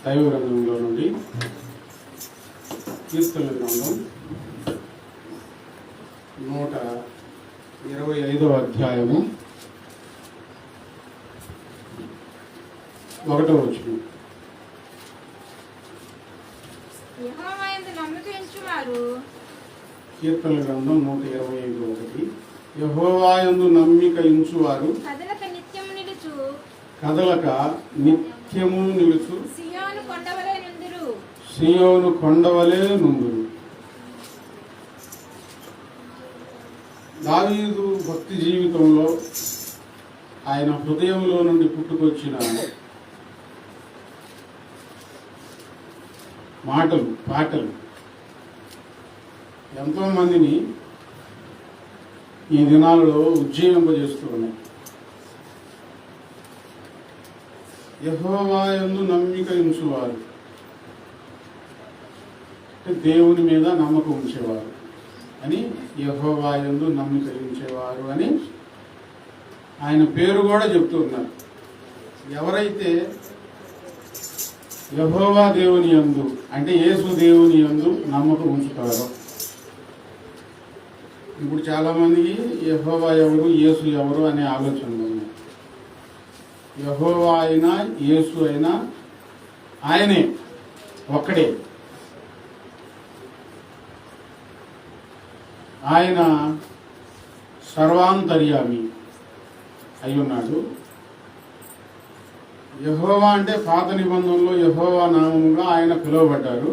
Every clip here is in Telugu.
దైవ గ్రంథంలో నుండి కీర్తనల గ్రంథం 125వ అధ్యాయము 1వ వచనం. కీర్తనల గ్రంథం 125:1. యెహోవాయందు నమ్మిక ఉంచువారు కదలక నిత్యము నిలుచు సియోను కొండవలే నుందురు. దావీదు భక్తి జీవితంలో ఆయన హృదయంలో నుండి పుట్టుకొచ్చిన పాటలు ఎంతో మందిని ఈ దినాలలో ఉజ్జీవింపజేస్తూ ఉన్నాయి. యెహోవాయందు నమ్మిక ఉంచువారు అంటే దేవుని మీద నమ్మకం ఉంచేవారు అని, యెహోవాయందు నమ్మిక ఉంచేవారు అని ఆయన పేరు కూడా చెప్తూ ఉన్నారు. ఎవరైతే యెహోవా దేవుని యందు అంటే యేసు దేవుని యందు నమ్మకం ఉంచుతారో, ఇప్పుడు చాలా మందికి యెహోవా ఎవరు, యేసు ఎవరు అనే ఆలోచనలు ఉన్నాయి. యెహోవా అయినా యేసు అయినా ఆయనే ఒక్కడే. ఆయన సర్వాంతర్యామి అయ్యున్నాడు. యెహోవా అంటే పాత నిబంధనలో యెహోవా నామముగా ఆయన పిలువబడ్డారు.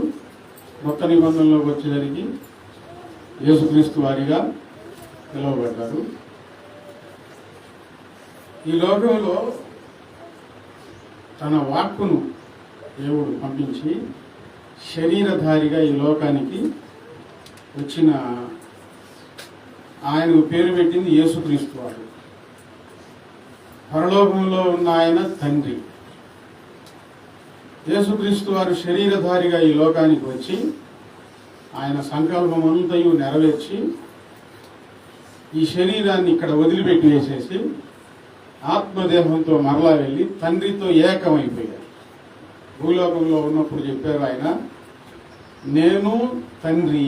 కొత్త నిబంధనలోకి వచ్చేసరికి యేసుక్రీస్తు వారిగా పిలువబడ్డారు. ఈ లోకంలో తన వాక్కును దేవుడు పంపించి శరీరధారిగా ఈ లోకానికి వచ్చిన ఆయనకు పేరు పెట్టింది యేసుక్రీస్తు వారు. పరలోకంలో ఉన్న ఆయన తండ్రి. యేసుక్రీస్తు వారు శరీరధారిగా ఈ లోకానికి వచ్చి ఆయన సంకల్పం అంతయు నెరవేర్చి ఈ శరీరాన్ని ఇక్కడ వదిలిపెట్టి వేసేసి ఆత్మదేహంతో మరలా వెళ్ళి తండ్రితో ఏకమైపోయారు. భూలోకంలో ఉన్నప్పుడు చెప్పారు ఆయన, నేను తండ్రి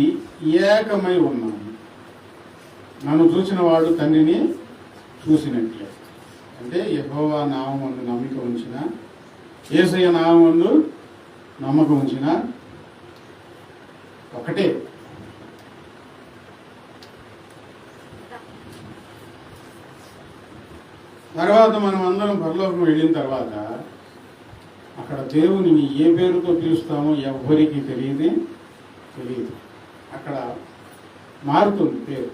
ఏకమై ఉన్నాను, నన్ను చూసిన వాడు తండ్రిని చూసినట్లే. అంటే యెహోవా నామమందు నమ్మిక ఉంచిన, యేసయ్య నామమందు నమ్మకం ఉంచిన ఒకటే. తర్వాత మనం అందరం పరలోకం వెళ్ళిన తర్వాత అక్కడ దేవుని ఏ పేరుతో పిలుస్తామో ఎవ్వరికి తెలియదు. అక్కడ మారుతుంది పేరు.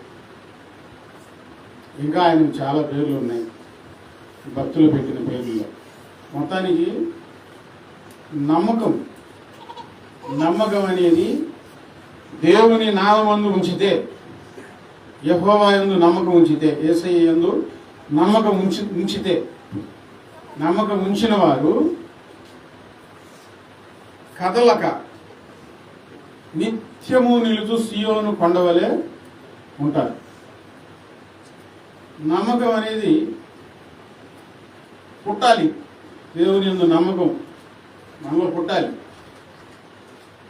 ఇంకా ఆయనకు చాలా పేర్లు ఉన్నాయి భక్తులు పెట్టిన పేర్లలో. మొత్తానికి నమ్మకం అనేది దేవుని నామమందు ఉంచితే, యెహోవా యందు నమ్మకం ఉంచితే, యేసయ్య యందు నమ్మకం ఉంచితే, నమ్మకం ఉంచిన వారు కదలక నిత్యము నిలుచు సియోను కొండవలే ఉంటారు. నమ్మకం అనేది పుట్టాలి. దేవుని యందు నమ్మకం మనలో పుట్టాలి.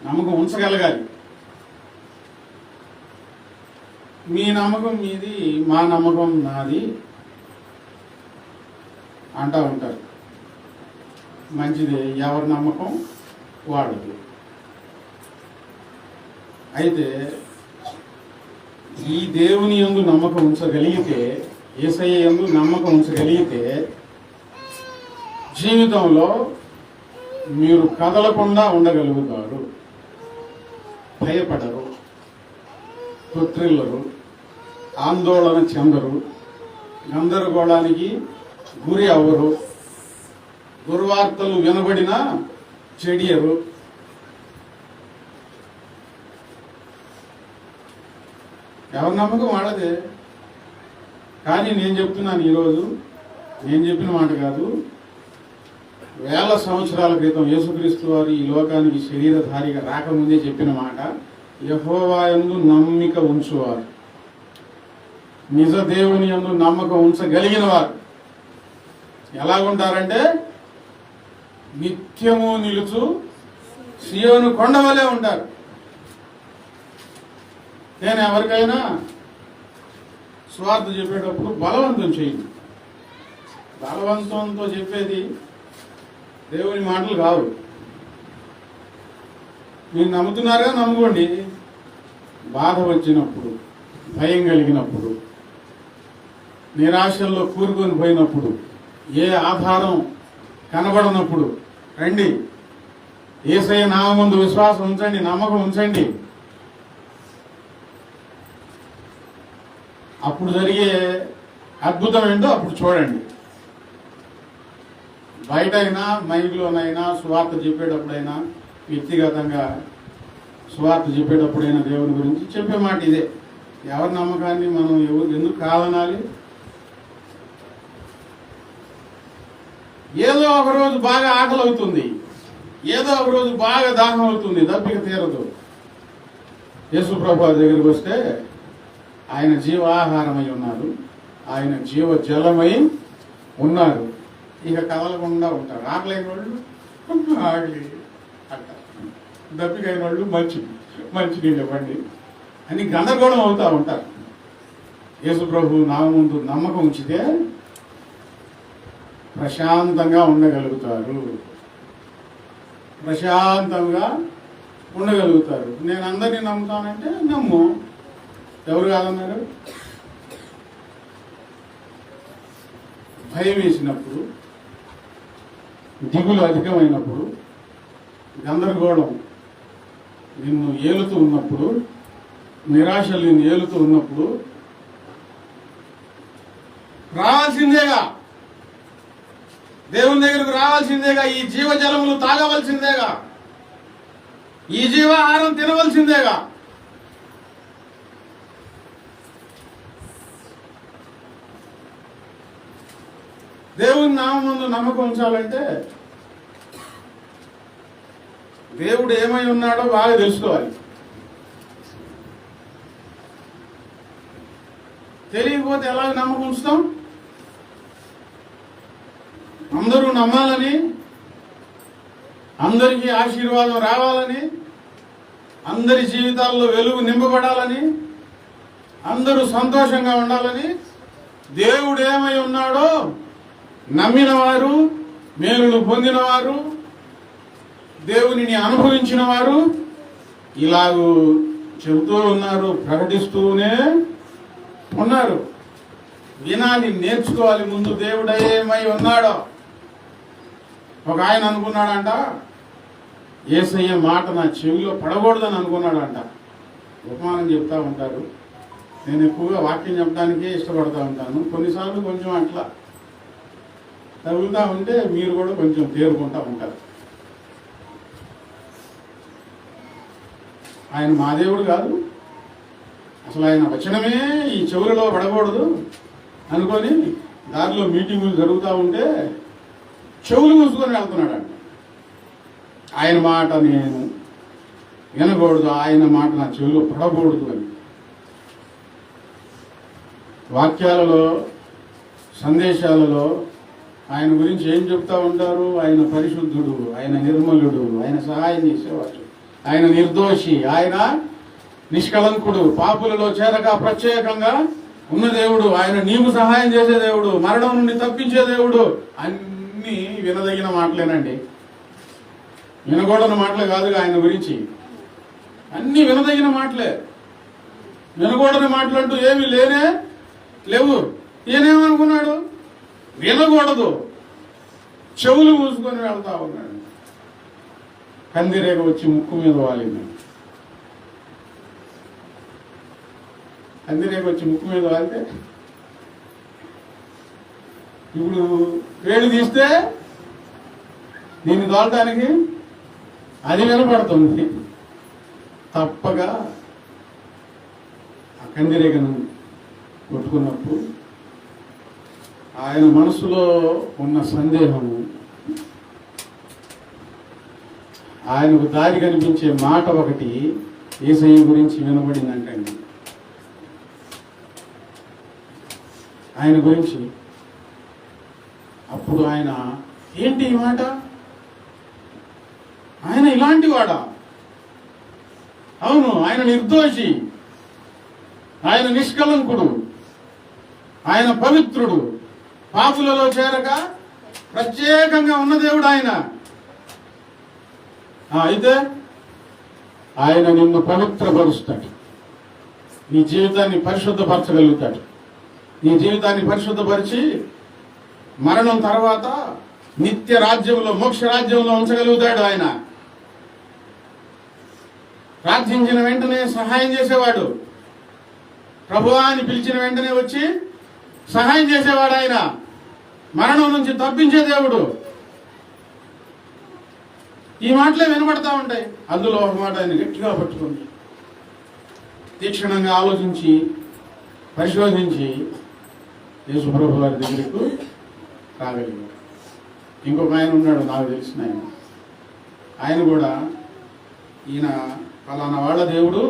నమ్మకం ఉంచగలగాలి. మీ నమ్మకం మీది, మా నమ్మకం నాది అంటూ ఉంటారు. మంచిదే, ఎవరి నమ్మకం వాడదు. అయితే ఈ దేవుని యందు నమ్మకం ఉంచగలిగితే, యేసయ్య యందు నమ్మకం ఉంచగలిగితే జీవితంలో మీరు కదలకుండా ఉండగలుగుతారు. భయపడరు, తొత్రిల్లరు, ఆందోళన చెందరు, గందరగోళానికి గురి అవ్వరు, దుర్వార్తలు వినబడినా చెడియరు. ఎవరి నమ్మకం వాడదే. కానీ నేను చెప్తున్నాను ఈరోజు, నేను చెప్పిన మాట కాదు, వేల సంవత్సరాల క్రితం యేసుక్రీస్తు వారు ఈ లోకానికి శరీరధారిగా రాకముందే చెప్పిన మాట. యెహోవా యందు నమ్మిక ఉంచువారు, నిజ దేవుని యందు నమ్మకం ఉంచగలిగిన వారు ఎలాగుంటారంటే నిత్యము నిలుచు సియోను కొండవలే ఉంటారు. నేను ఎవరికైనా స్వార్థ చెప్పేటప్పుడు బలవంతం చేయండి. బలవంతంతో చెప్పేది దేవుని మాటలు కావు. మీరు నమ్ముతున్నారుగా, నమ్ముకోండి. బాధ వచ్చినప్పుడు, భయం కలిగినప్పుడు, నిరాశల్లో కూరుకొని పోయినప్పుడు, ఏ ఆధారం కనబడనప్పుడు రండి, యేసయ్య నామముందు విశ్వాసం ఉంచండి, నమ్మకం ఉంచండి. అప్పుడు జరిగే అద్భుతం ఏంటో అప్పుడు చూడండి. బయట అయినా, మైక్లోనైనా, సువార్త చెప్పేటప్పుడైనా, వ్యక్తిగతంగా సువార్త చెప్పేటప్పుడైనా దేవుని గురించి చెప్పే మాట ఇదే. ఎవరి నమ్మకాన్ని మనం ఎందుకు కాదనాలి? ఏదో ఒక రోజు బాగా ఆకలి అవుతుంది, ఏదో ఒక రోజు బాగా దాహం అవుతుంది, దప్పిక తీరదు. యేసు ప్రభువు దగ్గరికి వస్తే ఆయన జీవాహారమై ఉన్నారు, ఆయన జీవ జలమై ఉన్నారు. ఇక కదలకుండా ఉంటారు. ఆకలైన వాళ్ళు ఆకలి అంటారు, దప్పికైన వాళ్ళు మంచి నీళ్ళు ఇవ్వండి అని గందరగోళం అవుతూ ఉంటారు. యేసు ప్రభువు నామముందు నమ్మకం ఉంచితే ప్రశాంతంగా ఉండగలుగుతారు, ప్రశాంతంగా ఉండగలుగుతారు. నేను అందరినీ నమ్ముతానంటే నమ్ము, ఎవరు కాదన్నారు? భయం వేసినప్పుడు, దిగులు అధికమైనప్పుడు, గందరగోళం నిన్ను ఏలుతూ ఉన్నప్పుడు, నిరాశలు నిన్ను ఏలుతూ ఉన్నప్పుడు రావాల్సిందేగా, దేవుని దగ్గరకు రావాల్సిందేగా, ఈ జీవజలములు తాగవలసిందేగా, ఈ జీవాహారం తినవలసిందేగా. దేవుని నామముందు నమ్మకం ఉంచాలంటే దేవుడు ఏమై ఉన్నాడో బాగా తెలుసుకోవాలి. తెలియకపోతే ఎలా నమ్మకం ఉంచుతాం? అందరూ నమ్మాలని, అందరికీ ఆశీర్వాదం రావాలని, అందరి జీవితాల్లో వెలుగు నింపబడాలని, అందరూ సంతోషంగా ఉండాలని దేవుడు ఏమై ఉన్నాడో నమ్మిన వారు, మేలులు పొందిన వారు, దేవునిని అనుభవించిన వారు ఇలాగూ చెబుతూ ఉన్నారు, ప్రకటిస్తూనే ఉన్నారు. వినాలి, నేర్చుకోవాలి. ముందు దేవుడు ఏమై ఉన్నాడో. ఒక ఆయన అనుకున్నాడంట, యేసయ్య మాట నా చెవిలో పడకూడదని అనుకున్నాడంట. ఉపమానం చెప్తా ఉంటారు. నేను ఎక్కువగా వాక్యం చెప్పడానికే ఇష్టపడతా ఉంటాను. కొన్నిసార్లు కొంచెం అట్లా తగులుతా ఉంటే మీరు కూడా కొంచెం తేరుకుంటా ఉంటారు. ఆయన మా దేవుడు కాదు, అసలు ఆయన వచనమే ఈ చెవులలో పడకూడదు అనుకొని దారిలో మీటింగులు జరుగుతూ ఉంటే చెవులు మూసుకొని వెళ్తున్నాడంట. ఆయన మాట నేను వినకూడదు, ఆయన మాట నా చెవులో పడకూడదు అని. వాక్యాలలో, సందేశాలలో ఆయన గురించి ఏం చెప్తా ఉంటారు? ఆయన పరిశుద్ధుడు, ఆయన నిర్మలుడు, ఆయన సహాయం చేసేవాడు, ఆయన నిర్దోషి, ఆయన నిష్కళంకుడు, పాపులలో చేరక ప్రత్యేకంగా ఉన్న దేవుడు, ఆయన నీకు సహాయం చేసే దేవుడు, మరణం నుండి తప్పించే దేవుడు. అన్నీ వినదగిన మాటలేనండి, వినకూడని మాటలే కాదుగా ఆయన గురించి. అన్నీ వినదగిన మాటలే. వినకూడని మాటలు అంటూ ఏమీ లేవు. ఈయనేమనుకున్నాడు? వినకూడదు, చెవులు మూసుకొని వెళ్తా ఉన్నాడు. కందిరేగ వచ్చి ముక్కు మీద వాలింది. కందిరేగ వచ్చి ముక్కు మీద వాలితే ఇప్పుడు వేడి తీస్తే దీన్ని తోలటానికి అది వినపడుతుంది. తప్పగా ఆ కందిరేగను కొట్టుకున్నప్పుడు ఆయన మనసులో ఉన్న సందేహము, ఆయనకు దారి కనిపించే మాట ఒకటి యేసయ్య గురించి వినబడిందంటండి. ఆయన గురించి అప్పుడు ఆయన ఏంటి ఈ మాట, ఇలాంటి వాడా? అవును, ఆయన నిర్దోషి, ఆయన నిష్కలంకుడు, ఆయన పవిత్రుడు, పాపులలో చేరక ప్రత్యేకంగా ఉన్న దేవుడు ఆయన. అయితే ఆయన నిన్ను పవిత్రపరుస్తాడు, నీ జీవితాన్ని పరిశుద్ధపరచగలుగుతాడు. నీ జీవితాన్ని పరిశుద్ధపరిచి మరణం తర్వాత నిత్య రాజ్యంలో, మోక్ష రాజ్యంలో ఉంచగలుగుతాడు ఆయన. ప్రార్థించిన వెంటనే సహాయం చేసేవాడు, ప్రభువా అని పిలిచిన వెంటనే వచ్చి సహాయం చేసేవాడు ఆయన. మరణం నుంచి తప్పించే దేవుడు. ఈ మాటలే వినబడతా ఉంటాయి. అందులో ఒక మాట ఆయన గట్టిగా పట్టుకుంది, తీక్షణంగా ఆలోచించి పరిశోధించి యేసు ప్రభు వారి దగ్గరకు రాగలిగాడు. ఇంకొక ఆయన ఉన్నాడు, నాకు తెలిసిన ఆయన. ఆయన కూడా ఈయన ఫలానా వాళ్ళ దేవుడు,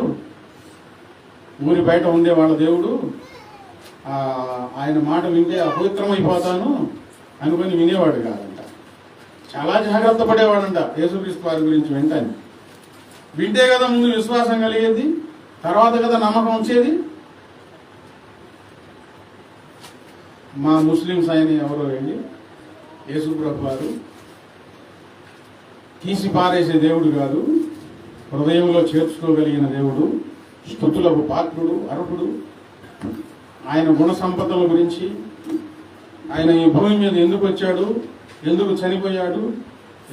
ఊరి బయట ఉండే వాళ్ళ దేవుడు, ఆయన మాట వింటే అపవిత్రమైపోతాను అనుకుని వినేవాడు కాదంట. చాలా జాగ్రత్త పడేవాడంట యేసుక్రీస్తు వారి గురించి వింటాను. వింటే కదా ముందు విశ్వాసం కలిగేది, తర్వాత కదా నమ్మకం వచ్చేది. మా ముస్లిమ్స్ ఆయన ఎవరో వెళ్ళి యేసు ప్రభు వారు తీసి పారేసే దేవుడు కాదు, హృదయంలో చేర్చుకోగలిగిన దేవుడు, స్తుతులకు పాత్రుడు, అర్హుడు. ఆయన గుణ సంపదల గురించి, ఆయన ఈ భూమి మీద ఎందుకు వచ్చాడు, ఎందుకు చనిపోయాడు,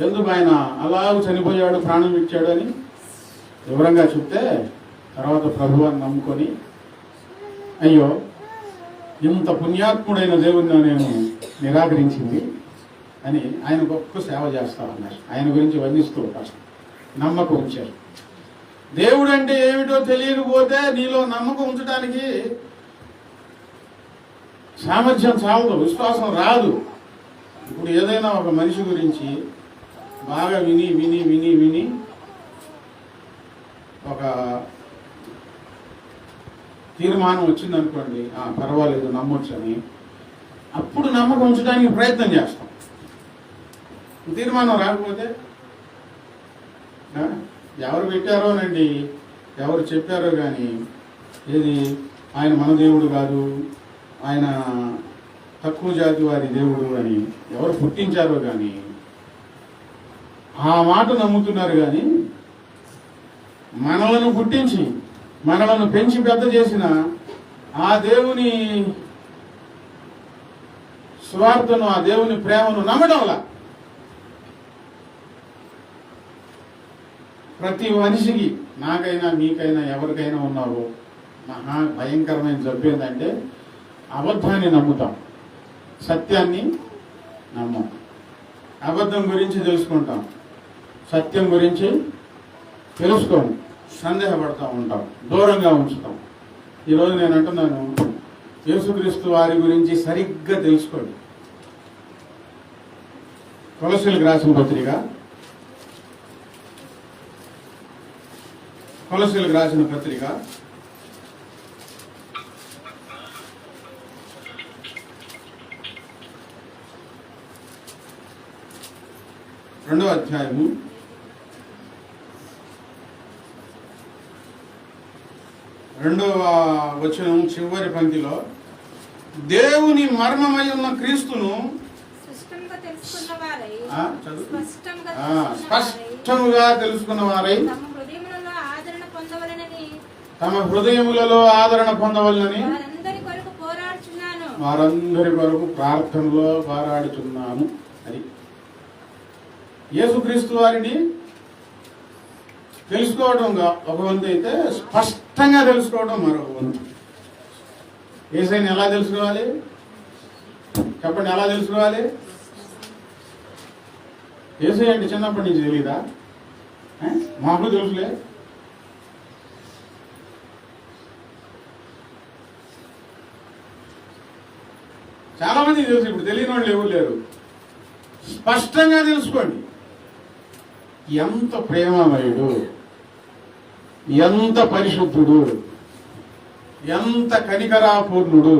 ఎందుకు ఆయన అలాగూ చనిపోయాడు, ప్రాణం ఇచ్చాడు అని వివరంగా చెప్తే తర్వాత ప్రభువాన్ని నమ్ముకొని, అయ్యో ఇంత పుణ్యాత్ముడైన దేవుడిని నేను నిరాకరించింది అని ఆయన గొప్ప సేవ చేస్తామన్నారు. ఆయన గురించి వర్ణిస్తూ ఉంటారు. నమ్మకం ఉంచారు. దేవుడు అంటే ఏమిటో తెలియకపోతే నీలో నమ్మకం ఉంచడానికి సామర్థ్యం చాలదు, విశ్వాసం రాదు. ఇప్పుడు ఏదైనా ఒక మనిషి గురించి బాగా విని విని విని విని ఒక తీర్మానం వచ్చిందనుకోండి, పర్వాలేదు నమ్మొచ్చని, అప్పుడు నమ్మకం ఉంచడానికి ప్రయత్నం చేస్తాం. తీర్మానం రాకపోతే ఎవరు పెట్టారోనండి, ఎవరు చెప్పారో కానీ ఏది ఆయన మన దేవుడు కాదు, ఆయన తక్కువ జాతి వారి దేవుడు అని ఎవరు పుట్టించారో కానీ ఆ మాట నమ్ముతున్నారు. కానీ మనలను పుట్టించి మనలను పెంచి పెద్ద చేసిన ఆ దేవుని స్వార్థను, ఆ దేవుని ప్రేమను నమ్మడంలా ప్రతి మనిషికి, నాకైనా మీకైనా ఎవరికైనా ఉన్నారో మహా భయంకరమైన జబ్బు ఏంటంటే అబద్ధాన్ని నమ్ముతాం, సత్యాన్ని నమ్మం. అబద్ధం గురించి తెలుసుకుంటాం, సత్యం గురించి తెలుసుకోం, సందేహపడతా ఉంటాం, దూరంగా ఉంచుతాం. ఈరోజు నేను అంటున్నాను, యేసుక్రీస్తు వారి గురించి సరిగ్గా తెలుసుకోండి. కొలస్సీలకు రాసిన పత్రిక, కొలస్సీలకు రాసిన పత్రిక 2వ అధ్యాయము 2వ వచనం చివరి పంక్తిలో, దేవుని మర్మమై ఉన్న క్రీస్తును స్పష్టంగా తెలుసుకున్న వారై తమ హృదయములలో ఆదరణ పొందవలనని వారందరి కొరకు ప్రార్థనలో పోరాడుచున్నాను. అది యేసుక్రీస్తు వారిని తెలుసుకోవడం ఒక వంతు అయితే, స్పష్టంగా తెలుసుకోవడం మరొక వంతు. యేసయ్యని ఎలా తెలుసుకోవాలి చెప్పండి? ఎలా తెలుసుకోవాలి? యేసయ్య అంటే చిన్నప్పటి నుంచి తెలీదా? మాకు తెలుసులే. చాలా మంది తెలుసు, ఇప్పుడు తెలియని వాళ్ళు ఎవరు లేరు. స్పష్టంగా తెలుసుకోండి. ఎంత ప్రేమమయుడు, ఎంత పరిశుద్ధుడు, ఎంత కనికరాపూర్ణుడు,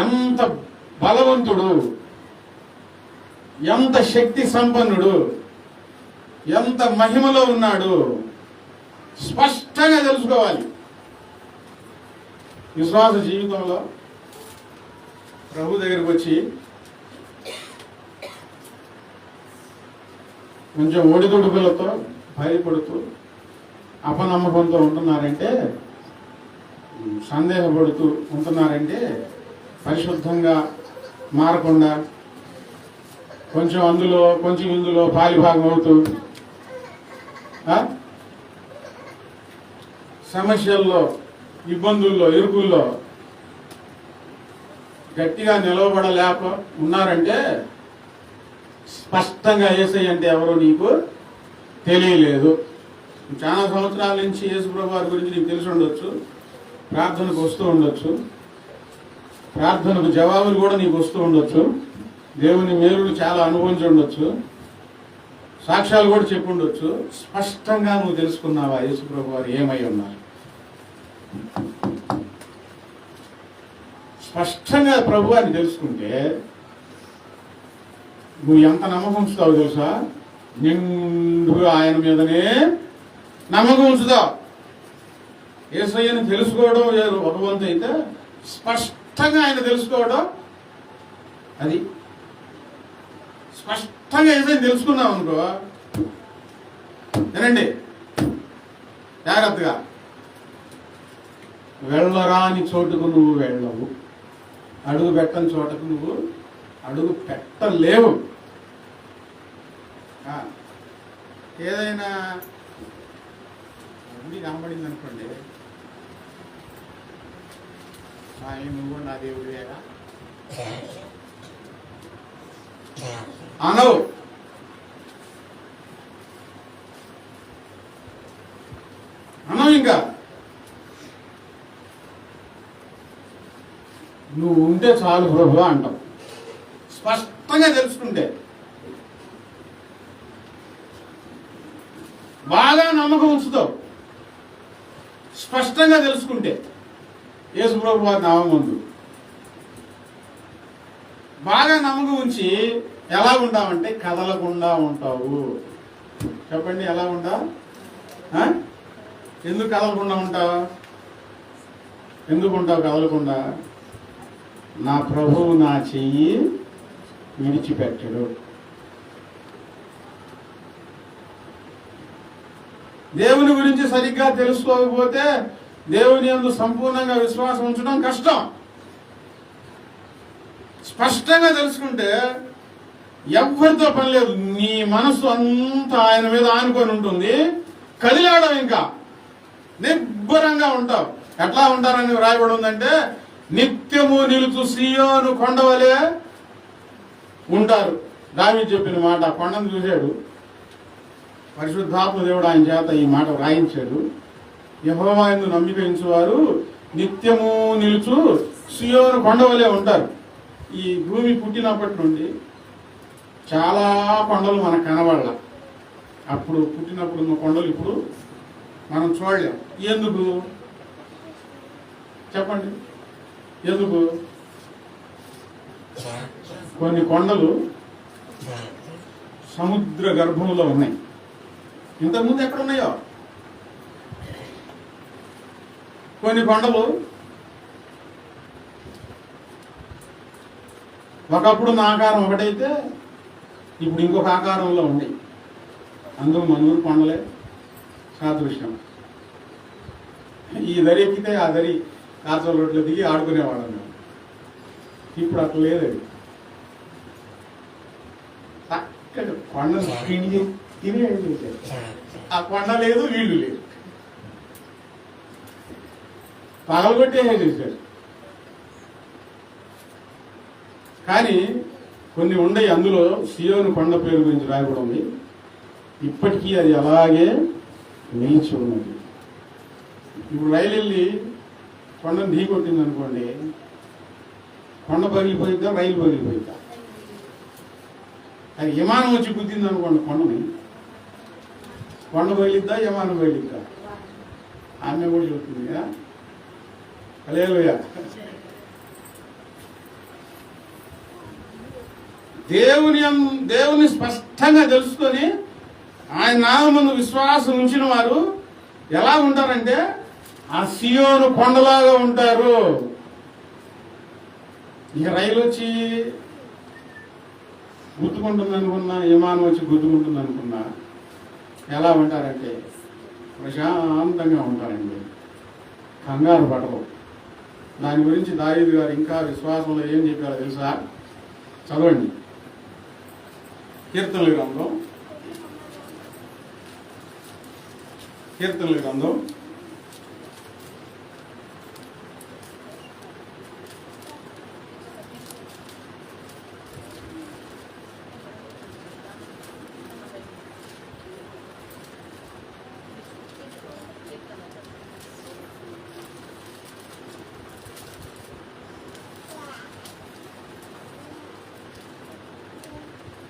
ఎంత బలవంతుడు, ఎంత శక్తి సంపన్నుడు, ఎంత మహిమలో ఉన్నాడు స్పష్టంగా తెలుసుకోవాలి. విశ్వాస జీవితంలో ప్రభు దగ్గరికి వచ్చి కొంచెం ఒడిదుడుకులతో భయపడుతూ అపనమ్మకంతో ఉంటున్నారంటే, సందేహపడుతూ ఉంటున్నారంటే, పరిశుద్ధంగా మారకుండా కొంచెం అందులో కొంచెం ఇందులో పాలిభాగం అవుతూ సమస్యల్లో, ఇబ్బందుల్లో, ఇరుకుల్లో గట్టిగా నిలవబడలేక ఉన్నారంటే స్పష్టంగా యేసయ్య అంటే ఎవరో నీకు తెలియలేదు. చాలా సంవత్సరాల నుంచి యేసుప్రభు వారి గురించి నీకు తెలిసి ఉండొచ్చు, ప్రార్థనకు వస్తూ ఉండొచ్చు, ప్రార్థనకు జవాబులు కూడా నీకు వస్తూ ఉండొచ్చు, దేవుని మేలులు చాలా అనుభవించి ఉండొచ్చు, సాక్ష్యాలు కూడా చెప్పి ఉండొచ్చు. స్పష్టంగా నువ్వు తెలుసుకున్నావా యేసుప్రభు వారు ఏమై ఉన్నారు? స్పష్టంగా ప్రభు అని తెలుసుకుంటే నువ్వు ఎంత నమ్మకం ఉంచుతావు తెలుసా? నిండుగా ఆయన మీదనే నమ్మకం ఉంచుతావు. యేసయ్యను తెలుసుకోవడం ఒక వంతు అయితే, స్పష్టంగా ఆయన తెలుసుకోవడం అది. స్పష్టంగా యేసయ్యను తెలుసుకున్నావు అనుకో, వినండి జాగ్రత్తగా, వెళ్ళరాని చోటుకు నువ్వు వెళ్ళవు, అడుగు పెట్టని చోటకు నువ్వు అడుగు పెట్టలేవు. ఏదైనా గుడి కనబడింది అనుకోండి, స్వామి నువ్వు నా దేవుడివేగా అనవు. అనవు, ఇంకా నువ్వు ఉంటే చాలు ప్రభు అంటావు. స్పష్టంగా తెలుసుకుంటే, బాగా నమ్మకం ఉంచుతావు. స్పష్టంగా తెలుసుకుంటే యేసు ప్రభు వారి నామం ముందు బాగా నమ్మకం ఉంచి ఎలా ఉంటావంటే కదలకుండా ఉంటావు. చెప్పండి, ఎలా ఉంటావు? ఎందుకు కదలకుండా ఉంటావు? ఎందుకు ఉంటావు కదలకుండా? నా ప్రభువు నా చెయ్యి విడిచిపెట్టడు. దేవుని గురించి సరిగ్గా తెలుసుకోకపోతే దేవుని యందు సంపూర్ణంగా విశ్వాసం ఉంచడం కష్టం. స్పష్టంగా తెలుసుకుంటే ఎవరితో పని లేదు, నీ మనసు అంతా ఆయన మీద ఆనుకొని ఉంటుంది, కదిలాడవు, ఇంకా నిబ్బరంగా ఉంటావు. ఎట్లా ఉంటారని వ్రాయబడి ఉందంటే, నిత్యము నిలుచు సీయోను కొండవలే ఉంటారు. దావీదు చెప్పిన మాట. కొండను చూశాడు, పరిశుద్ధాత్మ దేవుడు ఆయన చేత ఈ మాట వ్రాయించాడు. యెహోవా యందు నమ్మిక ఉంచువారు నిత్యము నిలుచు సీయోను కొండవలే ఉంటారు. ఈ భూమి పుట్టినప్పటి నుండి చాలా కొండలు మనకు కనబడాల. అప్పుడు పుట్టినప్పుడు ఉన్న కొండలు ఇప్పుడు మనం చూడలేం. ఎందుకు చెప్పండి? ఎందుకు? కొన్ని కొండలు సముద్ర గర్భంలో ఉన్నాయి. ఇంతకుముందు ఎక్కడ ఉన్నాయో. కొన్ని కొండలు ఒకప్పుడు నా ఆకారం ఒకటైతే ఇప్పుడు ఇంకొక ఆకారంలో ఉన్నాయి. అందులో మనూరు కొండలే సాదృశ్యం. ఈ దరి ఎక్కితే ఆ దరి కాచల రోడ్లో దిగి ఆడుకునేవాళ్ళం మేము. ఇప్పుడు అట్లా లేదండి. చక్కగా కొండలు తిని ఆ కొండ లేదు, వీళ్ళు లేదు, పగలగొట్టేసేసారు. కానీ కొన్ని ఉండయి, అందులో సీయోను కొండ పేరు గురించి రాయబడి ఉంది. ఇప్పటికీ అది అలాగే నిలిచి ఉన్నది. ఇప్పుడు రైలు వెళ్ళి కొండను ఢీ కొట్టింది అనుకోండి, కొండ పగిలిపోయిద్దా, రైలు పగిలిపోయిద్దా? అది విమానం వచ్చి గుద్దింది అనుకోండి కొండని, కొండ పగిలిద్దా, విమానం పగిలిద్దా? ఆమె కూడా చెబుతుంది కదా. హల్లెలూయా. దేవుని స్పష్టంగా తెలుసుకొని ఆయన నామముందు విశ్వాసం ఉంచిన వారు ఎలా ఉంటారంటే ఆ సియోను కొండలాగా ఉంటారు. ఇక రైలు వచ్చి గుర్తుకుంటుంది అనుకున్నా, విమానం వచ్చి గుర్తుకుంటుంది అనుకున్నా, ఎలా ఉంటారంటే ప్రశాంతంగా ఉంటారండి, కంగారు పడరు. దాని గురించి దావీదు గారు ఇంకా విశ్వాసంలో ఏం చెప్పారో తెలుసా? చదవండి. కీర్తనల గ్రంథం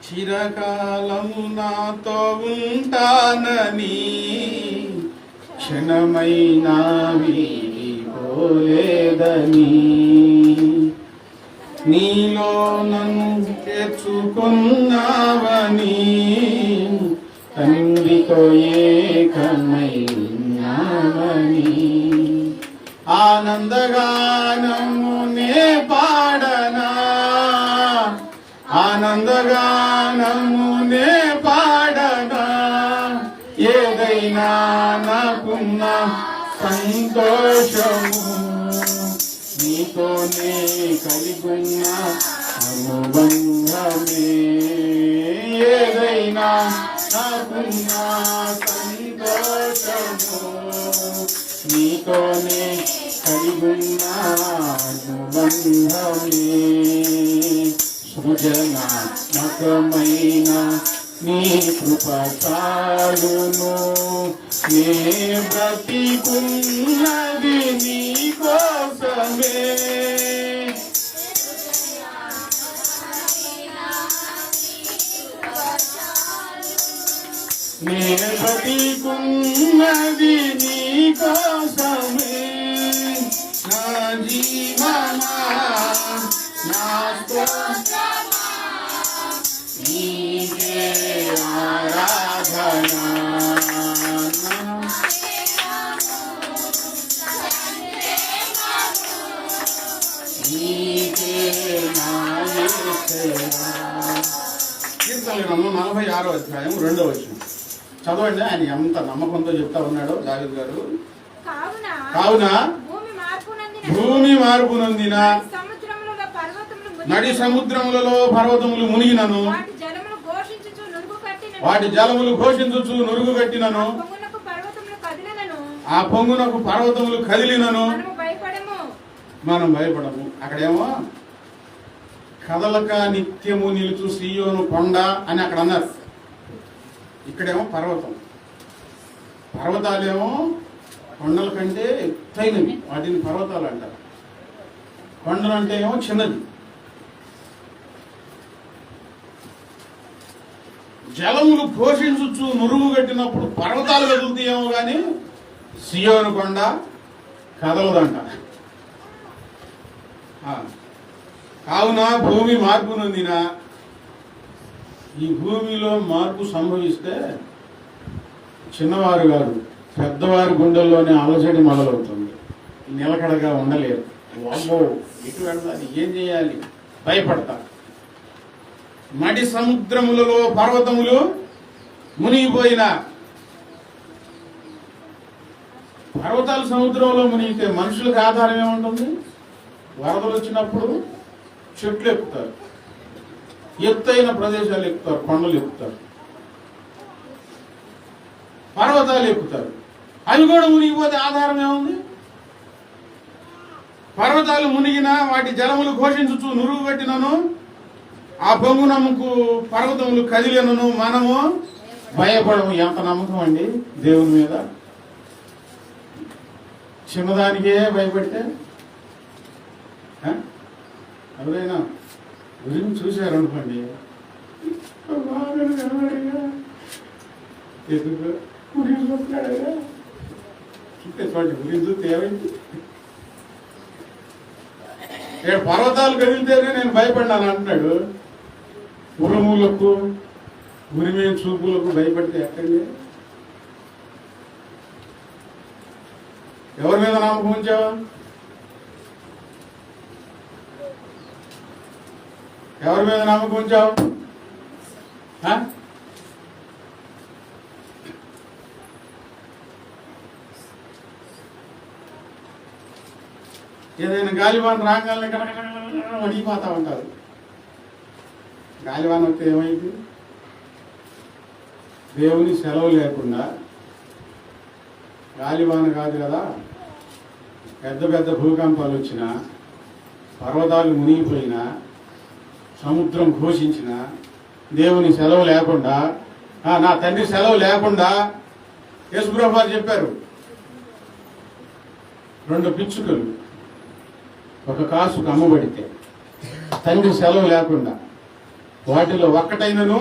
చిరకాలము నాతో ఉంటానని క్షణమైనా వీడిపోలేదని నీలో నన్ను తెచ్చుకున్నావని తండ్రితో ఏకమైనావని ఆనందగానము నే పాడనా, ఆనందగానమునే పాడనా, ఏదైనా నాకున్న సంతోషము నీతోనే కలిగున్న అనుబంధమే, ఏదైనా నాకున్న సంతోషము నీతోనే కలిగున్న అనుబంధమే. సృజనాత్మకమైన నీ కృప చాలును, నే బ్రతికున్నది నీ కోసమే. నే బ్రతికున్నది నీ కోసమే. నా జీవనా నీకే ఆరాధన, నీకే నా యేసయ్యా. కీర్తనల గ్రంథం 46వ అధ్యాయం 2వ వచనం చదవండి. ఆయన ఎంత నమ్మకంతో చెప్తా ఉన్నాడో దావీదు గారు. కావున భూమి మార్పు నొందిన నడి సముద్రములలో పర్వతములు మునిగినను, వాటి జలములు ఘోషించుచు నురుగు కట్టినను, ఆ పొంగునకు పర్వతములు కదిలినను మనం భయపడము. అక్కడేమో కదలక నిత్యము నిలుచు సీయోను కొండ అని అక్కడ అన్నారు. ఇక్కడేమో పర్వతం. పర్వతాలేమో కొండల కంటే ఎత్తైనవి, వాటిని పర్వతాలు అంటారు. కొండలు అంటే ఏమో చిన్నది. జలములు ఘోషించుచు నురుగు కట్టినప్పుడు పర్వతాలు కదులుతాయేమో కానీ సియోను కొండ కదలదంట. కావున భూమి మార్పు నొందిన, ఈ భూమిలో మార్పు సంభవిస్తే చిన్నవారు గారు పెద్దవారి గుండెల్లోనే అలజడి మొదలవుతుంది. నిలకడగా ఉండలేరు. వామ్మో ఇటు వెళ్ళాలి, ఏం చేయాలి, భయపడతారు. నడి సముద్రములలో పర్వతములు మునిగిపోయిన, పర్వతాలు సముద్రంలో మునిగితే మనుషులకు ఆధారం ఏముంటుంది? వరదలు వచ్చినప్పుడు చెట్లు ఎక్కుతారు, ఎత్తైన ప్రదేశాలు ఎక్కుతారు, కొండలు ఎక్కుతారు, పర్వతాలు ఎక్కుతారు. అవి కూడా మునిగిపోతే ఆధారం ఏముంది? పర్వతాలు మునిగినా వాటి జలములు ఘోషించుచు నురుగు కట్టినను, ఆ పొంగునమ్మకు పర్వతములు కదిలినను మనము భయపడము. ఎంత నమ్మకం అండి దేవుని మీద! చిన్నదానికే భయపడితే ఎవరైనా ఉరిని చూశారనుకోండి, ఎందుకు ఉరిని చూస్తున్నాడగా చూస్తే చూడండి, ఉరిని చూస్తే ఏమైంది? పర్వతాలు కదిలితేనే నేను భయపడ్డాను అంటున్నాడు. ఉరుములకు ఉరిమే చూపులకు భయపడితే ఎక్కడి ఎవరి మీద నమ్మకం ఉంచావా? ఎవరి మీద నమ్మకం ఉంచావు? ఏదైనా గాలివాన రాగాలని వణిగిపోతా ఉంటారు. గాలివాన వస్తే ఏమైంది? దేవుని సెలవు లేకుండా గాలివాన కాదు కదా, పెద్ద పెద్ద భూకంపాలు వచ్చినా, పర్వతాలు మునిగిపోయినా, సముద్రం ఘోషించిన, దేవుని సెలవు లేకుండా, నా తండ్రి సెలవు లేకుండా యేసుప్రభువు వారు చెప్పారు, 2 పిచ్చుకలు ఒక కాసుకు అమ్మబడితే తండ్రి సెలవు లేకుండా వాటిలో ఒక్కటైనను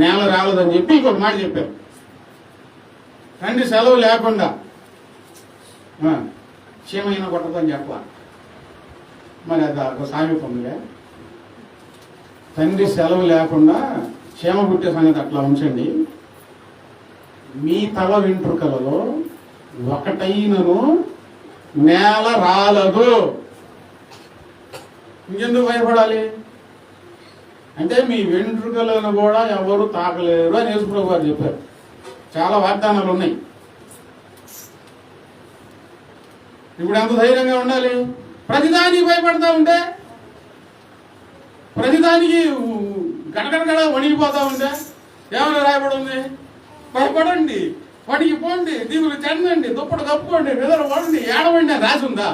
నేల రాలదని చెప్పి ఇంకొక మాట చెప్పారు. తండ్రి సెలవు లేకుండా క్షేమైనా కొట్టదని చెప్పాలి. మరి అది ఒక సామెత ఉందిలే. తండ్రి సెలవు లేకుండా క్షేమ పుట్టే సంగతి అట్లా ఉంచండి. మీ తల వెంట్రుకలలో ఒకటైనను నేల రాలదు. ఇంకెందుకు భయపడాలి? అంటే మీ వెంట్రుకలను కూడా ఎవరు తాకలేరు అని యేసుప్రభువు గారు చెప్పారు. చాలా వాగ్దానాలు ఉన్నాయి. ఇప్పుడు ఎంత ధైర్యంగా ఉండాలి? ప్రతిదానికి భయపడతా ఉంటే, ప్రతిదానికి గడగడగడ వణిగిపోతా ఉంటే ఏమైనా రాయబడి ఉంది? భయపడండి, వణికి పోండి, దిగులు చెందండి, దుప్పటి కప్పుకోండి, నిద్ర పడండి, ఏడవండి అని రాసి ఉందా?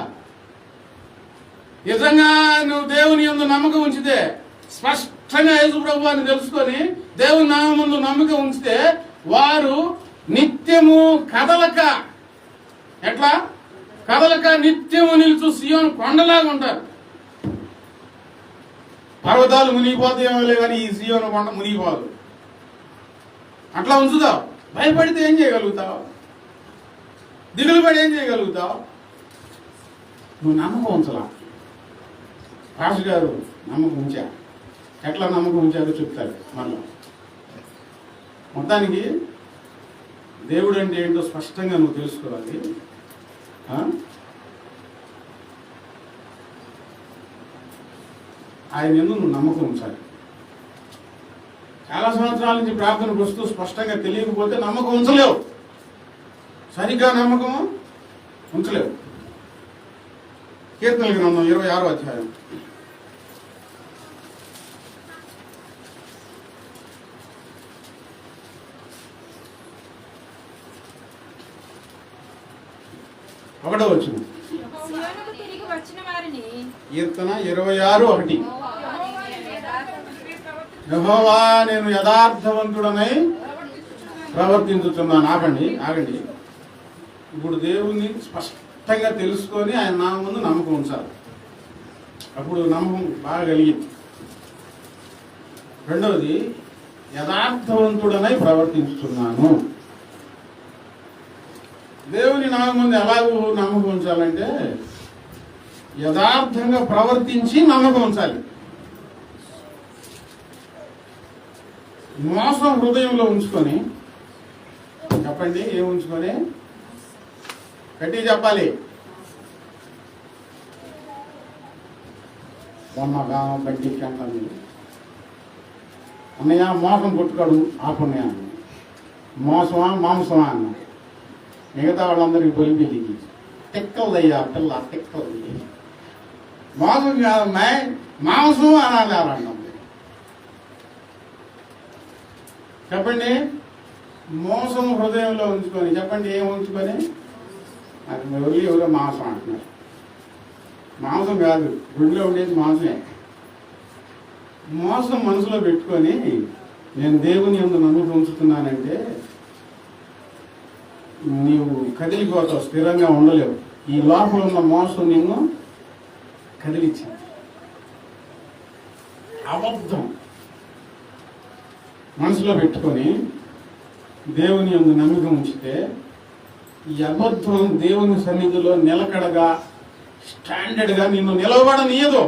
నిజంగా నువ్వు దేవుని యందు నమ్మకం ఉంచితే, స్పష్టంగా యేసుప్రభువు అని తెలుసుకొని దేవుని నామం ముందు నమ్మకం ఉంచితే, వారు నిత్యము కదలక, ఎట్లా కదలక నిత్యము నిలుచు సియోను కొండలాగా ఉంటారు. పర్వతాలు మునిగిపోతాయేమో కానీ ఈ సియోను కొండ మునిగిపోదు. అట్లా ఉంచుతావు. భయపడితే ఏం చేయగలుగుతావు? దిగులు పడి ఏం చేయగలుగుతావు? నువ్వు నమ్మకం ఉంచలా. రాజు గారు నమ్మకం ఉంచా. ఎట్లా నమ్మకం ఉంచారో చెప్తారు మళ్ళీ. మొత్తానికి దేవుడు అంటే ఏంటో స్పష్టంగా నువ్వు తెలుసుకోవాలి. ఆయన ఎందుకు నువ్వు నమ్మకం ఉంచాలి. చాలా సంవత్సరాల నుంచి ప్రార్థనకు వస్తూ స్పష్టంగా తెలియకపోతే నమ్మకం ఉంచలేవు. సరిగ్గా నమ్మకం ఉంచలేవు. కీర్తనల గ్రంథం 26వ అధ్యాయం. ఒకటో వచ్చింది. కీర్తన 26:1. యెహోవా నేను యథార్థవంతుడనై ప్రవర్తించుతున్నాను. ఆగండి. ఇప్పుడు దేవుణ్ణి స్పష్టంగా తెలుసుకొని ఆయన నా ముందు నమ్మకం ఉంచాలి. అప్పుడు నమ్మకం బాగా కలిగింది. రెండవది, యథార్థవంతుడనై ప్రవర్తించుతున్నాను. దేవుని నా ముందు ఎలాగూ నమ్మకం ఉంచాలంటే యథార్థంగా ప్రవర్తించి నమ్మకం ఉంచాలి. మోసం హృదయంలో ఉంచుకొని, చెప్పండి, ఏం ఉంచుకొని? గట్టి చెప్పాలి. బొమ్మగా బట్టి కంటండి అన్నయ్య, మోసం పుట్టుకాడు ఆపున్నయ్య. మోసమా మాంసమా అన్న. మిగతా వాళ్ళందరికీ బొలిపిల్లికి తిక్కలదయ్యా పిల్ల, తిక్కలది. మోసం కాదమ్మాయి, మాంసం అనాలండి. చెప్పండి, మోసం హృదయంలో ఉంచుకొని, చెప్పండి, ఏం ఉంచుకొని? అది ఎవరో మాంసం అంటున్నారు. మాంసం కాదు, గుడిలో ఉండేది మాంసమే. మోసం మనసులో పెట్టుకొని నేను దేవుని యందు నమ్మకం ఉంచుతున్నానంటే నీవు కదిలిపోతావు, స్థిరంగా ఉండలేవు. ఈ లోపల ఉన్న మోసం నిన్ను కదిలించింది. అబద్ధం మనసులో పెట్టుకొని దేవుని యందు నమ్మకం ఉంచితే ఈ అబద్ధం దేవుని సన్నిధిలో నిలకడగా, స్టాండర్డ్గా నిన్ను నిలవబడనీయదు.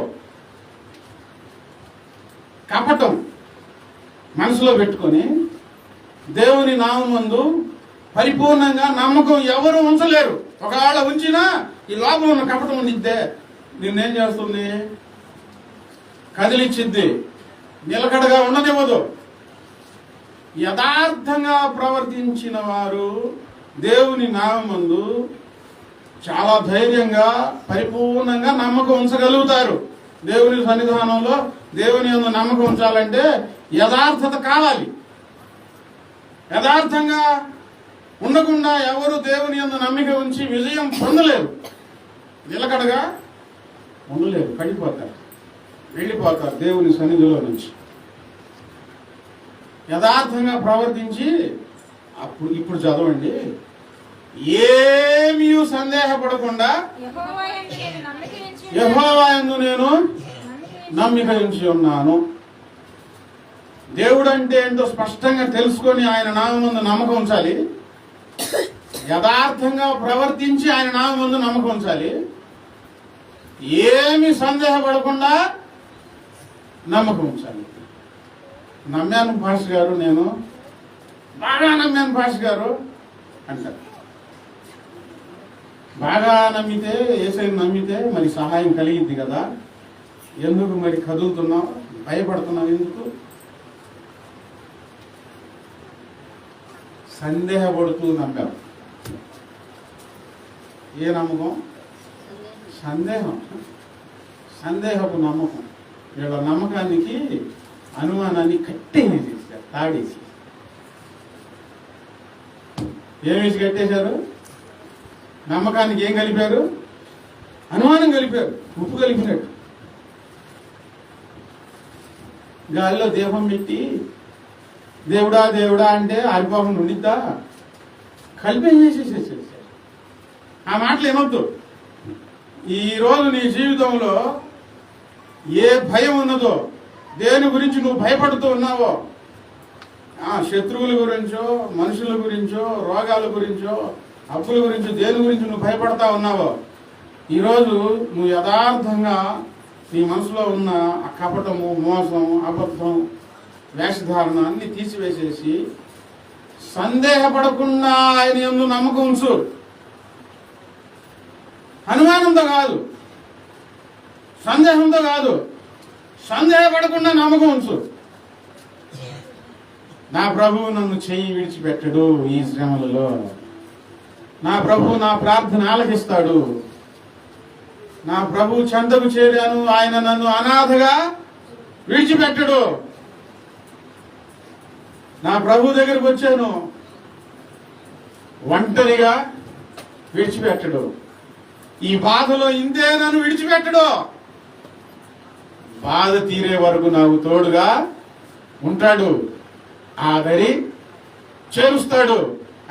కపటం మనసు మనసులో పెట్టుకొని దేవుని నామమందు పరిపూర్ణంగా నమ్మకం ఎవరు ఉంచలేరు. ఒకవేళ ఉంచినా ఈ లోపల ఉన్న కపటం ఉండిద్దే నిన్నేం చేస్తుంది? కదిలిచ్చిద్ది, నిలకడగా ఉండనివ్వదు. యథార్థంగా ప్రవర్తించిన వారు దేవుని నామమందు చాలా ధైర్యంగా పరిపూర్ణంగా నమ్మకం ఉంచగలుగుతారు. దేవుని సన్నిధానంలో దేవుని యందు నమ్మకం ఉంచాలంటే యథార్థత కావాలి. యథార్థంగా ఉండకుండా ఎవరు దేవుని యందు నమ్మిక ఉంచి విజయం పొందలేరు, నిలకడగా ఉండలేరు, పడిపోతారు, వెళ్ళిపోతారు దేవుని సన్నిధిలో నుంచి. యథార్థంగా ప్రవర్తించి ఇప్పుడు చదవండి, ఏమీ సందేహపడకుండా యెహోవా యందు నేను నమ్మిక ఉంచి ఉన్నాను. దేవుడు అంటే ఏంటో స్పష్టంగా తెలుసుకొని ఆయన నామమందు నమ్మకం ఉంచాలి. యథార్థంగా ప్రవర్తించి ఆయన నామమందు నమ్మకం ఉంచాలి. ఏమి సందేహపడకుండా నమ్మకం ఉంచాలి. నమ్మాను భాష గారు, నేను బాగా నమ్మాను భాష గారు అంటారు. బాగా నమ్మితే, యేసయ్యను నమ్మితే మరి సహాయం కలిగింది కదా. ఎందుకు మరి కదులుతున్నావు, భయపడుతున్నావు ఎందుకు? సందేహపడుతూ నమ్మావు. ఏ నమ్మకం? సందేహం, సందేహపు నమ్మకం. వీళ్ళ నమ్మకానికి అనుమానాన్ని కట్టేసేసారు, తాడేసి. ఏమేసి కట్టేశారు? నమ్మకానికి ఏం కలిపారు? అనుమానం కలిపారు, ఉప్పు కలిపినట్టు. గాలిలో దీపం పెట్టి దేవుడా దేవుడా అంటే ఆరిపోకుండా ఉండిద్దా? కలిపేసేసేసారు. ఆ మాటలు ఏమొద్దు. ఈరోజు నీ జీవితంలో ఏ భయం ఉన్నదో, దేని గురించి నువ్వు భయపడుతూ ఉన్నావో, శత్రువుల గురించో, మనుషుల గురించో, రోగాల గురించో, అప్పుల గురించో, దేని గురించి నువ్వు భయపడతా ఉన్నావో, ఈరోజు నువ్వు యథార్థంగా నీ మనసులో ఉన్న ఆ కపటము, మోసం, అబద్ధం, వేషధారణ అన్ని తీసివేసేసి సందేహపడకుండా ఆయన యందు నమ్మకం ఉంచు. అనుమానంతో కాదు, సందేహంతో కాదు, సందేహపడకుండా నమ్మకం ఉంచు. నా ప్రభువు నన్ను చెయ్యి విడిచిపెట్టడు ఈ శ్రమలలో. నా ప్రభువు నా ప్రార్థన ఆలకిస్తాడు. నా ప్రభువు చెంతకు చేరాను, ఆయన నన్ను అనాథగా విడిచిపెట్టడు. నా ప్రభు దగ్గరికి వచ్చాను, ఒంటరిగా విడిచిపెట్టడు. ఈ బాధలో ఇంతే నన్ను విడిచిపెట్టడు. బాధ తీరే వరకు నాకు తోడుగా ఉంటాడు. ఆ దరి చేరుస్తాడు,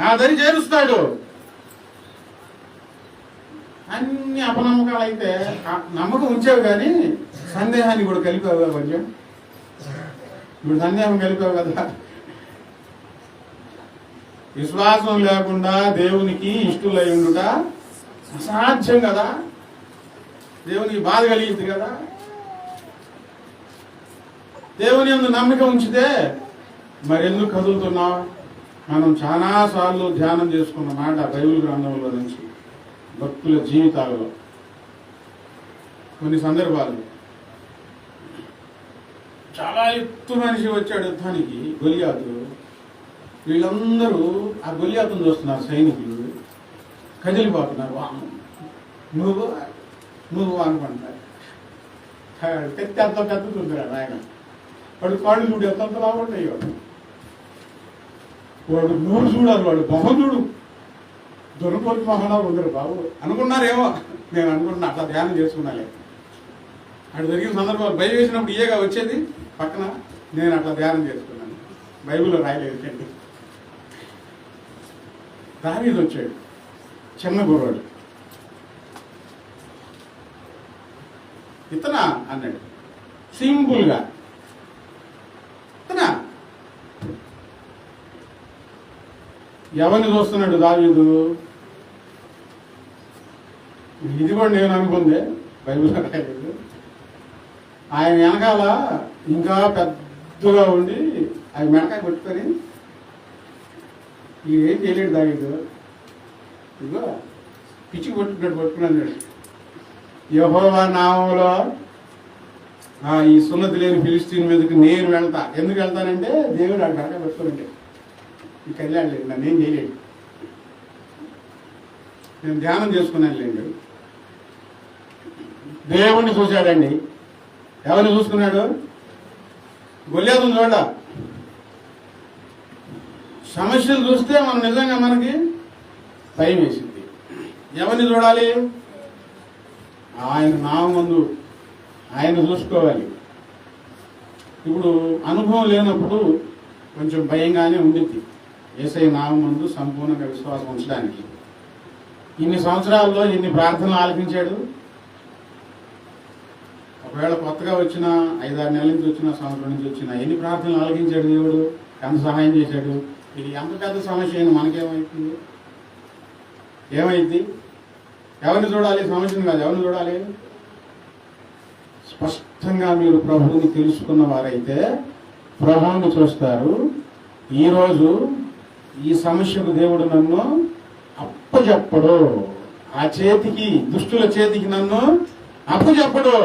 ఆ దరి చేరుస్తాడు. అన్ని అపనమ్మకాలు అయితే నమ్మకం ఉంచావు కానీ సందేహాన్ని కూడా కలిపావు కదా. కొంచెం ఇప్పుడు సందేహం కలిపావు కదా. విశ్వాసం లేకుండా దేవునికి ఇష్టలై ఉండుట అసాధ్యం కదా. దేవునికి బాధ కలిగింది కదా. దేవుని యందు నమ్మిక ఉంచితే మరెందుకు కదులుతున్నావు? మనం చాలా సార్లు ధ్యానం చేసుకున్న మాట బైబిల్ గ్రంథంలో నుంచి, భక్తుల జీవితాలలో కొన్ని సందర్భాలు. చాలా ఎత్తు మనిషి వచ్చాడు యుద్ధానికి, గొలియాతు. వీళ్ళందరూ ఆ గొలియాతును చూస్తున్నారు, సైనికులు కదిలిపోతున్నారు. నువ్వు నువ్వు అనుకుంటారు. కత్తి అంత పెద్ద చూద్దాడు ఆయన. వాడు కాళ్ళు చూడు ఎంత బాగుంటాయి. వాడు నూరు చూడాలి, వాడు మొహం చూడు, దొరకొచ్చి మొహంలో ఉండరు బాబు అనుకున్నారేమో. నేను అనుకుంటున్నా, అట్లా ధ్యానం చేసుకున్నాలే. అటు జరిగిన సందర్భాలు భయం వేసినప్పుడు ఏగా వచ్చేది పక్కన. నేను అట్లా ధ్యానం చేసుకున్నాను, బైబిల్లో రాయలేదు. దావీదు వచ్చాడు, చిన్న గుర్రాడు. ఇతనా అన్నాడు సింపుల్గా. ఇతనా? ఎవరిని చూస్తున్నాడు దావీదు? ఇది కూడా నేను అనుకుందే, బైబిల్లో రాయలేదు. ఆయన వెనకాల ఇంకా పెద్దగా ఉండి అవి మెడకాయ కొట్టుకొని ఈ ఏం చేయలేడు దావీదు. ఇదిగో పిచ్చికి పట్టుకున్నాడు. యెహోవా నామములో ఈ సున్నతి లేని ఫిలిస్తీన్ మీదకి నేను వెళ్తా. ఎందుకు వెళ్తానంటే దేవుడు ఆ మెడకాయ పట్టుకోనంటే ఈ కళ్యాణలేదు, నన్ను ఏం చేయలేడు. నేను ధ్యానం చేసుకున్నాను లేండి. దేవుణ్ణి చూశాడండి. ఎవరిని చూసుకున్నాడు? గొల్యాతుని చూడ. సమస్యలు చూస్తే మనం నిజంగా మనకి భయం వేసింది. ఎవరిని చూడాలి? ఆయన నామందు ఆయన చూసుకోవాలి. ఇప్పుడు అనుభవం లేనప్పుడు కొంచెం భయంగానే ఉండిద్ది. యేసయ్య నామందు సంపూర్ణంగా విశ్వాసం ఉంచడానికి. ఇన్ని సంవత్సరాల్లో ఎన్ని ప్రార్థనలు ఆలకించాడు. ఒకవేళ కొత్తగా వచ్చిన 5-6 నెలల నుంచి వచ్చిన, సంవత్సరం నుంచి వచ్చిన ఎన్ని ప్రార్థనలు ఆలకించాడు దేవుడు, ఎంత సహాయం చేశాడు. ఇది ఎంత పెద్ద సమస్య అయినా మనకేమవుతుంది? ఏమైంది? ఎవరిని చూడాలి? సమస్యను కాదు, ఎవరిని చూడాలి? స్పష్టంగా మీరు ప్రభువుని తెలుసుకున్న వారైతే ప్రభువుని చూస్తారు. ఈరోజు ఈ సమస్యకు దేవుడు నన్ను అప్పచెప్పడు, ఆ చేతికి, దుష్టుల చేతికి నన్ను అప్పచెప్పడు.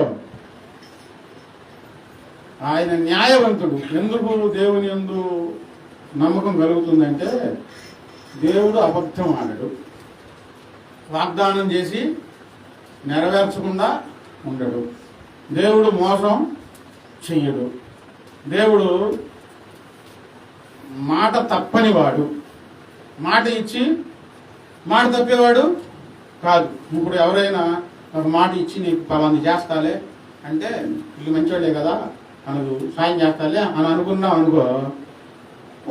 ఆయన న్యాయవంతుడు. ఎందుకు దేవుని యందు నమ్మకం కలుగుతుందంటే దేవుడు అబద్ధం ఆడడు. వాగ్దానం చేసి నెరవేర్చకుండా ఉండడు. దేవుడు మోసం చెయ్యడు. దేవుడు మాట తప్పనివాడు. మాట ఇచ్చి మాట తప్పేవాడు కాదు. ఇప్పుడు ఎవరైనా ఒక మాట ఇచ్చి నీకు పలాంది చేస్తాలే అంటే వీళ్ళు మంచివాళ్ళే కదా, మనకు సాయం చేస్తాలే అని అనుకున్నాం అనుకో,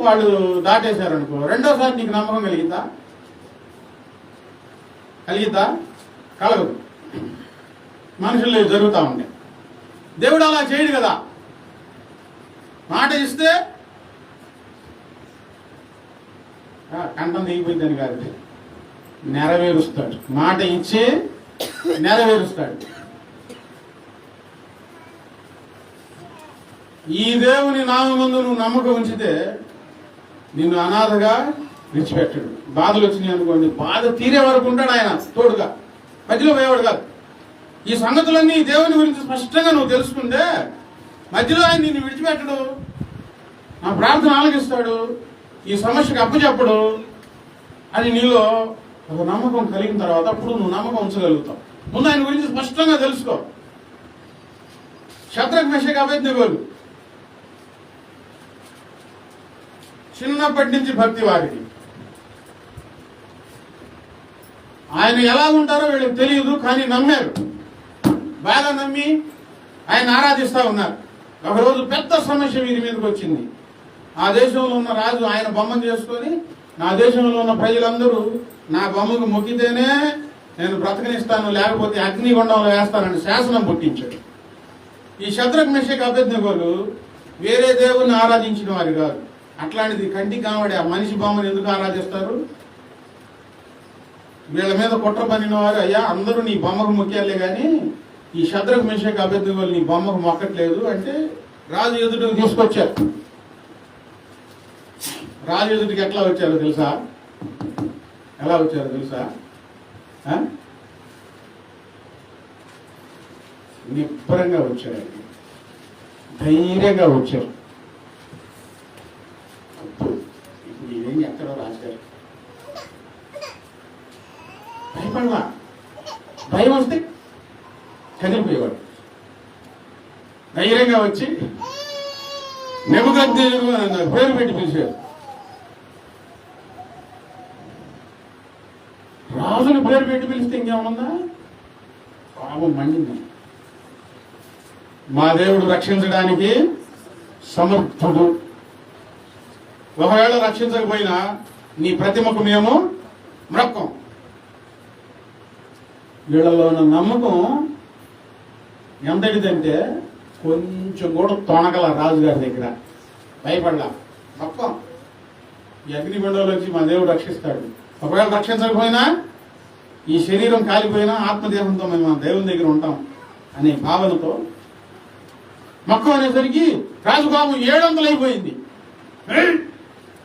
వాళ్ళు దాటేశారనుకో, రెండోసారి నీకు నమ్మకం కలిగిద్దా? కలగదు. మనుషులు జరుగుతూ ఉంటాయి. దేవుడు అలా చేయడు కదా. మాట ఇస్తే కంఠం దిగిపోయిందని కాదు, నెరవేరుస్తాడు. మాట ఇచ్చి నెరవేరుస్తాడు. ఈ దేవుని నామమందు నువ్వు నమ్మకం ఉంచితే నిన్ను అనాథగా విడిచిపెట్టాడు. బాధలు వచ్చినాయి అనుకోండి, బాధ తీరే వరకు ఉంటాడు ఆయన తోడుగా, మధ్యలో పోయేవాడు కాదు. ఈ సంగతులన్నీ దేవుని గురించి స్పష్టంగా నువ్వు తెలుసుకుంటే మధ్యలో ఆయన నిన్ను విడిచిపెట్టడు. నా ప్రార్థన ఆలకిస్తాడు, ఈ సమస్యకు అప్పచెప్పడు అని నీలో ఒక నమ్మకం కలిగిన తర్వాత అప్పుడు నువ్వు నమ్మకం ఉంచగలుగుతావు. ముందు ఆయన గురించి స్పష్టంగా తెలుసుకో. శద్రక్ మెషక్ అబేద్నెగోలు చిన్నప్పటి నుంచి భక్తి వారికి. ఆయన ఎలా ఉంటారో వీళ్ళకి తెలియదు, కానీ నమ్మారు. బాగా నమ్మి ఆయన ఆరాధిస్తూ ఉన్నారు. ఒకరోజు పెద్ద సమస్య వీరి మీదకి వచ్చింది. ఆ దేశంలో ఉన్న రాజు ఆయన బొమ్మను చేసుకొని, నా దేశంలో ఉన్న ప్రజలందరూ నా బొమ్మకు మొక్కితేనే నేను బ్రతకనిస్తాను, లేకపోతే అగ్నిగుండంలో వేస్తానని శాసనం పుట్టించాడు. ఈ శద్రక్ మెషక్ అబేద్నెగోలు వేరే దేవుని ఆరాధించిన వారు కాదు. అట్లాంటిది కంటికి కనబడే ఆ మనిషి బొమ్మను ఎందుకు ఆరాధిస్తారు? వీళ్ళ మీద కుట్ర పన్నిన వారు, అయ్యా అందరూ నీ బొమ్మకు మొక్కాలే కానీ ఈ శద్రక్ మెషక్ అబేద్నెగోలు నీ బొమ్మకు మొక్కట్లేదు అంటే రాజు ఎదుటికి తీసుకొచ్చారు. రాజు ఎదుటికి ఎట్లా వచ్చారో తెలుసా? ఎలా వచ్చారో తెలుసా? నిబ్బరంగా వచ్చారు, ధైర్యంగా వచ్చారు. ఇప్పుడు ఇదేం చెప్తారో రాజుగారు? భయపడలా. భయం వస్తే కదిలిపోయేవాడు. ధైర్యంగా వచ్చి నెబుకద్నెజరు పేరు పెట్టి పిలిచారు. రాజుని పేరు పెట్టి పిలిస్తే ఇంకేమన్నా పాపం మండింది. మా దేవుడు రక్షించడానికి సమర్థుడు. ఒకవేళ రక్షించకపోయినా నీ ప్రతిమకు మేము మ్రక్కం. వీళ్ళలో ఉన్న నమ్మకం ఎంతటిదంటే కొంచెం కూడా తొణగల రాజుగారి దగ్గర. భయపడలా. మొత్తం ఈ అగ్నిగుండంలో వచ్చి మా దేవుడు రక్షిస్తాడు. ఒకవేళ రక్షించకపోయినా ఈ శరీరం కాలిపోయినా ఆత్మదేహంతో మేము మా దేవుని దగ్గర ఉంటాం అనే భావనతో మొక్కం అనేసరికి రాజుబాబు 700 అయిపోయింది. "ఏయ్,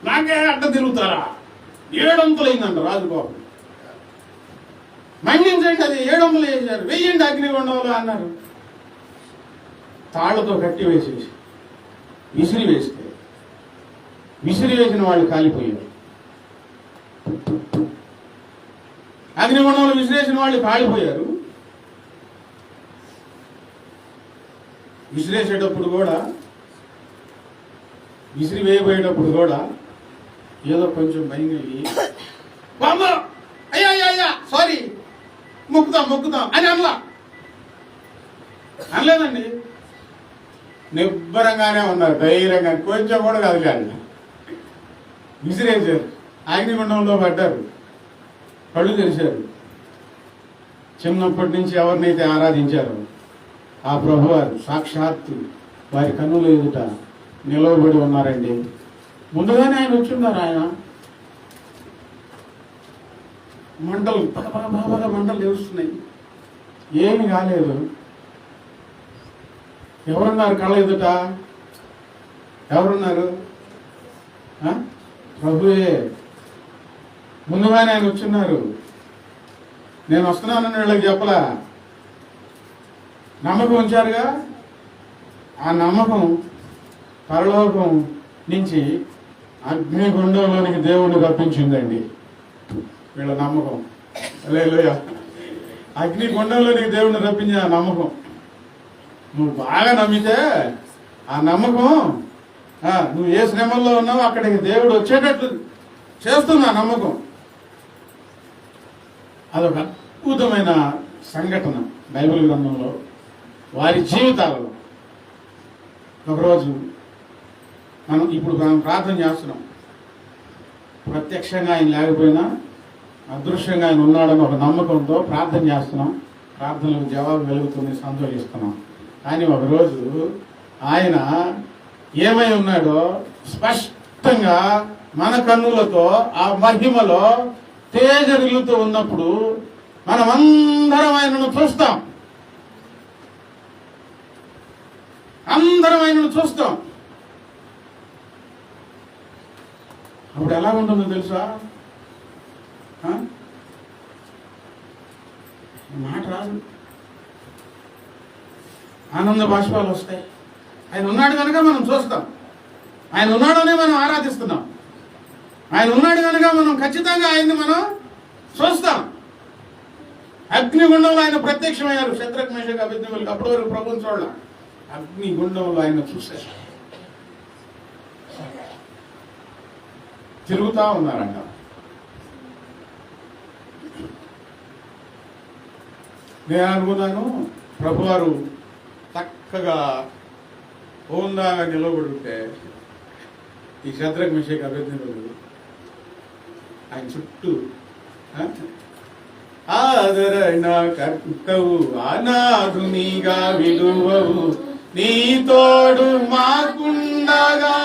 నాకే అడ్డ తిరుగుతారా? 700 అయిందంట రాజుబాబు. మన్నించండి, అది 700 వేశారు. వెయ్యండి అగ్నిగుండంలో అన్నారు. తాళ్లతో కట్టి వేసేసి విసిరి వేసిన వాళ్ళు కాలిపోయారు. అగ్నిగుండంలో విసిరేసిన వాళ్ళు కాలిపోయారు. విసిరేసేటప్పుడు కూడా, విసిరి వేయబోయేటప్పుడు కూడా ఏదో కొంచెం భయం కలిగి అయ్యా సారీ మొక్కుదాం అని అనలేదండి. నిబ్బరంగానే ఉన్నారు, ధైర్యంగా, కొంచెం కూడా కదిలేదు. విసిరేశారు, అగ్నిగుండంలో పడ్డారు, కళ్ళు తెరిచారు. చిన్నప్పటి నుంచి ఎవరినైతే ఆరాధించారో ఆ ప్రభువారు సాక్షాత్తు వారి కన్నుల ఎదుట నిలవబడి ఉన్నారండి. ముందుగానే ఆయన వచ్చున్నారు. ఆయన మంటలు బాగా మంటలు లేస్తున్నాయి, ఏమి కాలేదు. ఎవరున్నారు కళ్ళ ఎదుట? ఎవరున్నారు? ప్రభువే. ముందుగానే ఆయన వచ్చున్నారు. నేను వస్తున్నానని వీళ్ళకి చెప్పలా, నమ్మకం ఉంచారుగా. ఆ నమ్మకం పరలోకం నుంచి అగ్నిగుండంలోనికి దేవుణ్ణి రప్పించిందండి. వీళ్ళ నమ్మకం. హల్లెలూయా. అగ్నిగుండంలోనికి దేవుణ్ణి రప్పించిన ఆ నమ్మకం. నువ్వు బాగా నమ్మితే ఆ నమ్మకం, నువ్వు ఏ శ్రమల్లో ఉన్నావో అక్కడికి దేవుడు వచ్చేటట్లు చేస్తున్నా నమ్మకం. అదొక అద్భుతమైన సంఘటన బైబిల్ గ్రంథంలో, వారి జీవితాలలో. ఒకరోజు మనం ప్రార్థన చేస్తున్నాం. ప్రత్యక్షంగా ఆయన లేకపోయినా అదృశ్యంగా ఆయన ఉన్నాడని ఒక నమ్మకంతో ప్రార్థన చేస్తున్నాం. ప్రార్థనలకు జవాబు వెలుగుతుంది, సంతోషిస్తున్నాం. కానీ ఒకరోజు ఆయన ఏమై ఉన్నాడో స్పష్టంగా మన కన్నులతో ఆ మహిమలో తేజరిల్లుతూ ఉన్నప్పుడు మనమందరం ఆయనను చూస్తాం. అందరం ఆయనను చూస్తాం. అప్పుడు ఎలా ఉంటుందో తెలుసా? మాట రాదు, ఆనంద బాష్పాలు వస్తాయి. ఆయన ఉన్నాడు కనుక మనం చూస్తాం. ఆయన ఉన్నాడనే మనం ఆరాధిస్తున్నాం. ఆయన ఉన్నాడు కనుక మనం ఖచ్చితంగా ఆయన్ని మనం చూస్తాం. అగ్నిగుండంలో ఆయన ప్రత్యక్షమయ్యారు. శద్రక్ మేషక్ అబేద్నెగోలకు అప్పటి వరకు ప్రభువుని చూడాల. అగ్నిగుండంలో ఆయన చూశారు. తిరుగుతా ఉన్నారంట. నేను అనుకున్నాను, ప్రభువారు చక్కగా హోందాగా నిలబడి ఉంటే ఈ శద్రక్ మేషక్ అబేద్నెగోలు ఆయన చుట్టూ ఆదరణ కర్తవు అనాథునిగా విడువవు, నీ తోడు మాకుండగా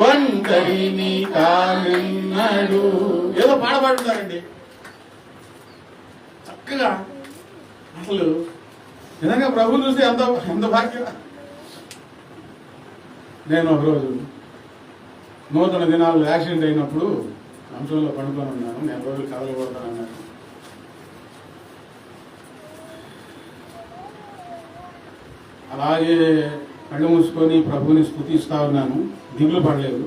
ఒంటరిని కానన్నాడు. ఏదో పాడబడుతున్నారండి చక్కగా. అసలు నిజంగా ప్రభుని చూస్తే ఎంత భాగ్యం. నేను ఒకరోజు నూతన దినాల్లో యాక్సిడెంట్ అయినప్పుడు అంశంలో పడుకొని ఉన్నాను. నేను రోజులు కదలకూడతానన్నాను. అలాగే కళ్ళు మూసుకొని ప్రభుని స్తుతిస్తా ఉన్నాను. దిగులు పడలేదు.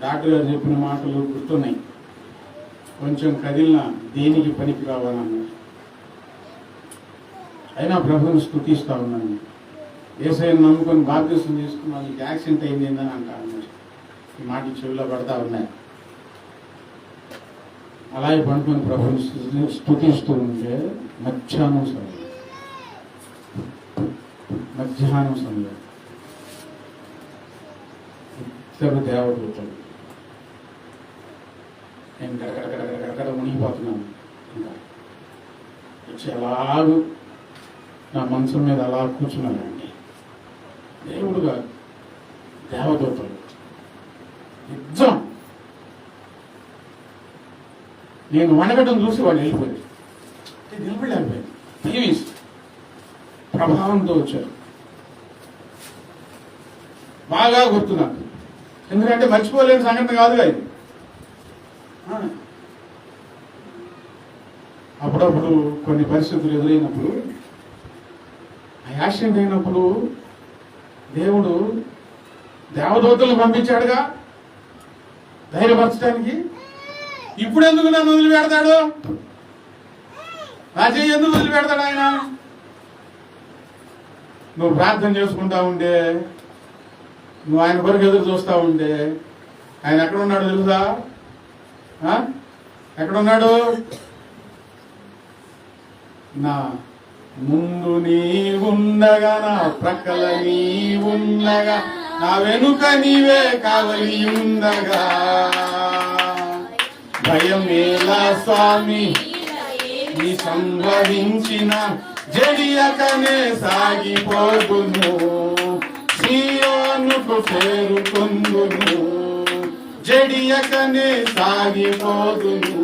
డాక్టర్ గారు చెప్పిన మాటలు గుర్తున్నాయి. కొంచెం కదిలినా దేనికి పనికి రావాలన్నారు. అయినా ప్రభుని స్తుతిస్తా ఉన్నాను. యేసయ్యను నమ్ముకొని బాప్తిసం తీసుకున్నాను. నీకు యాక్సిడెంట్ అయింది ఏందని అంటారు. ఈ మాట చెవిలో పడతా ఉన్నాయి. అలాగే పడుకొని ప్రభుని స్తుతిస్తూ ఉంటే మధ్యాహ్నం సమయం ఇద్దరు దేవదూతలు, నేను గడగడ మునిగిపోతున్నాను. ఇంకా వచ్చి అలాగూ నా మనసు మీద అలా కూర్చున్నానండి. దేవుడుగా దేవదూతలు నిజం. నేను వణగడం చూసి వాళ్ళు వెళ్ళిపోయారు. నిలబడలేకపోయాను. టీవీస్ ప్రభావంతో వచ్చారు. బాగా గుర్తు నాకు. ఎందుకంటే మర్చిపోలేని సంఘటన కాదుగా ఇది. అప్పుడప్పుడు కొన్ని పరిస్థితులు ఎదురైనప్పుడు, యాక్సిడెంట్ అయినప్పుడు దేవుడు దేవదూతలను పంపించాడుగా ధైర్యపరచడానికి. ఇప్పుడు ఎందుకు నన్ను వదిలిపెడతాడు? రాజయ్య ఎందుకు వదిలిపెడతాడు ఆయన? నువ్వు ప్రార్థన చేసుకుంటా ఉండే, నువ్వు ఆయన కొరకు ఎదురు చూస్తూ ఉండే, ఆయన ఎక్కడున్నాడు తెలుసా? ఎక్కడున్నాడు? నా ముందు నీ ఉండగా, నా ప్రక్కల నీ ఉండగా, నా వెనుక నీవే కావలి ఉండగా, భయమేలా స్వామి నీ సంభవించిన జడియకనే సాగిపోదును, సీయోనుకు చేరుకొందును, జడియకనే సాగిపోదును,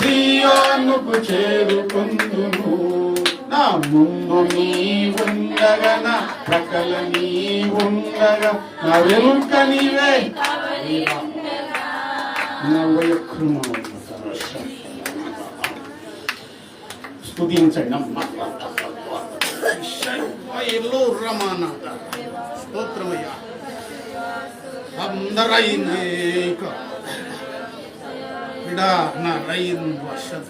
సీయోనుకు చేరుకొందును. నా ముందు నీ ఉండగా, నా ప్రక్కల నీ ఉండగా, నా వెనుక నీవే స్తుతించండి. స్తోత్రమయ్యా. అందరైక నా రైన్ వర్షత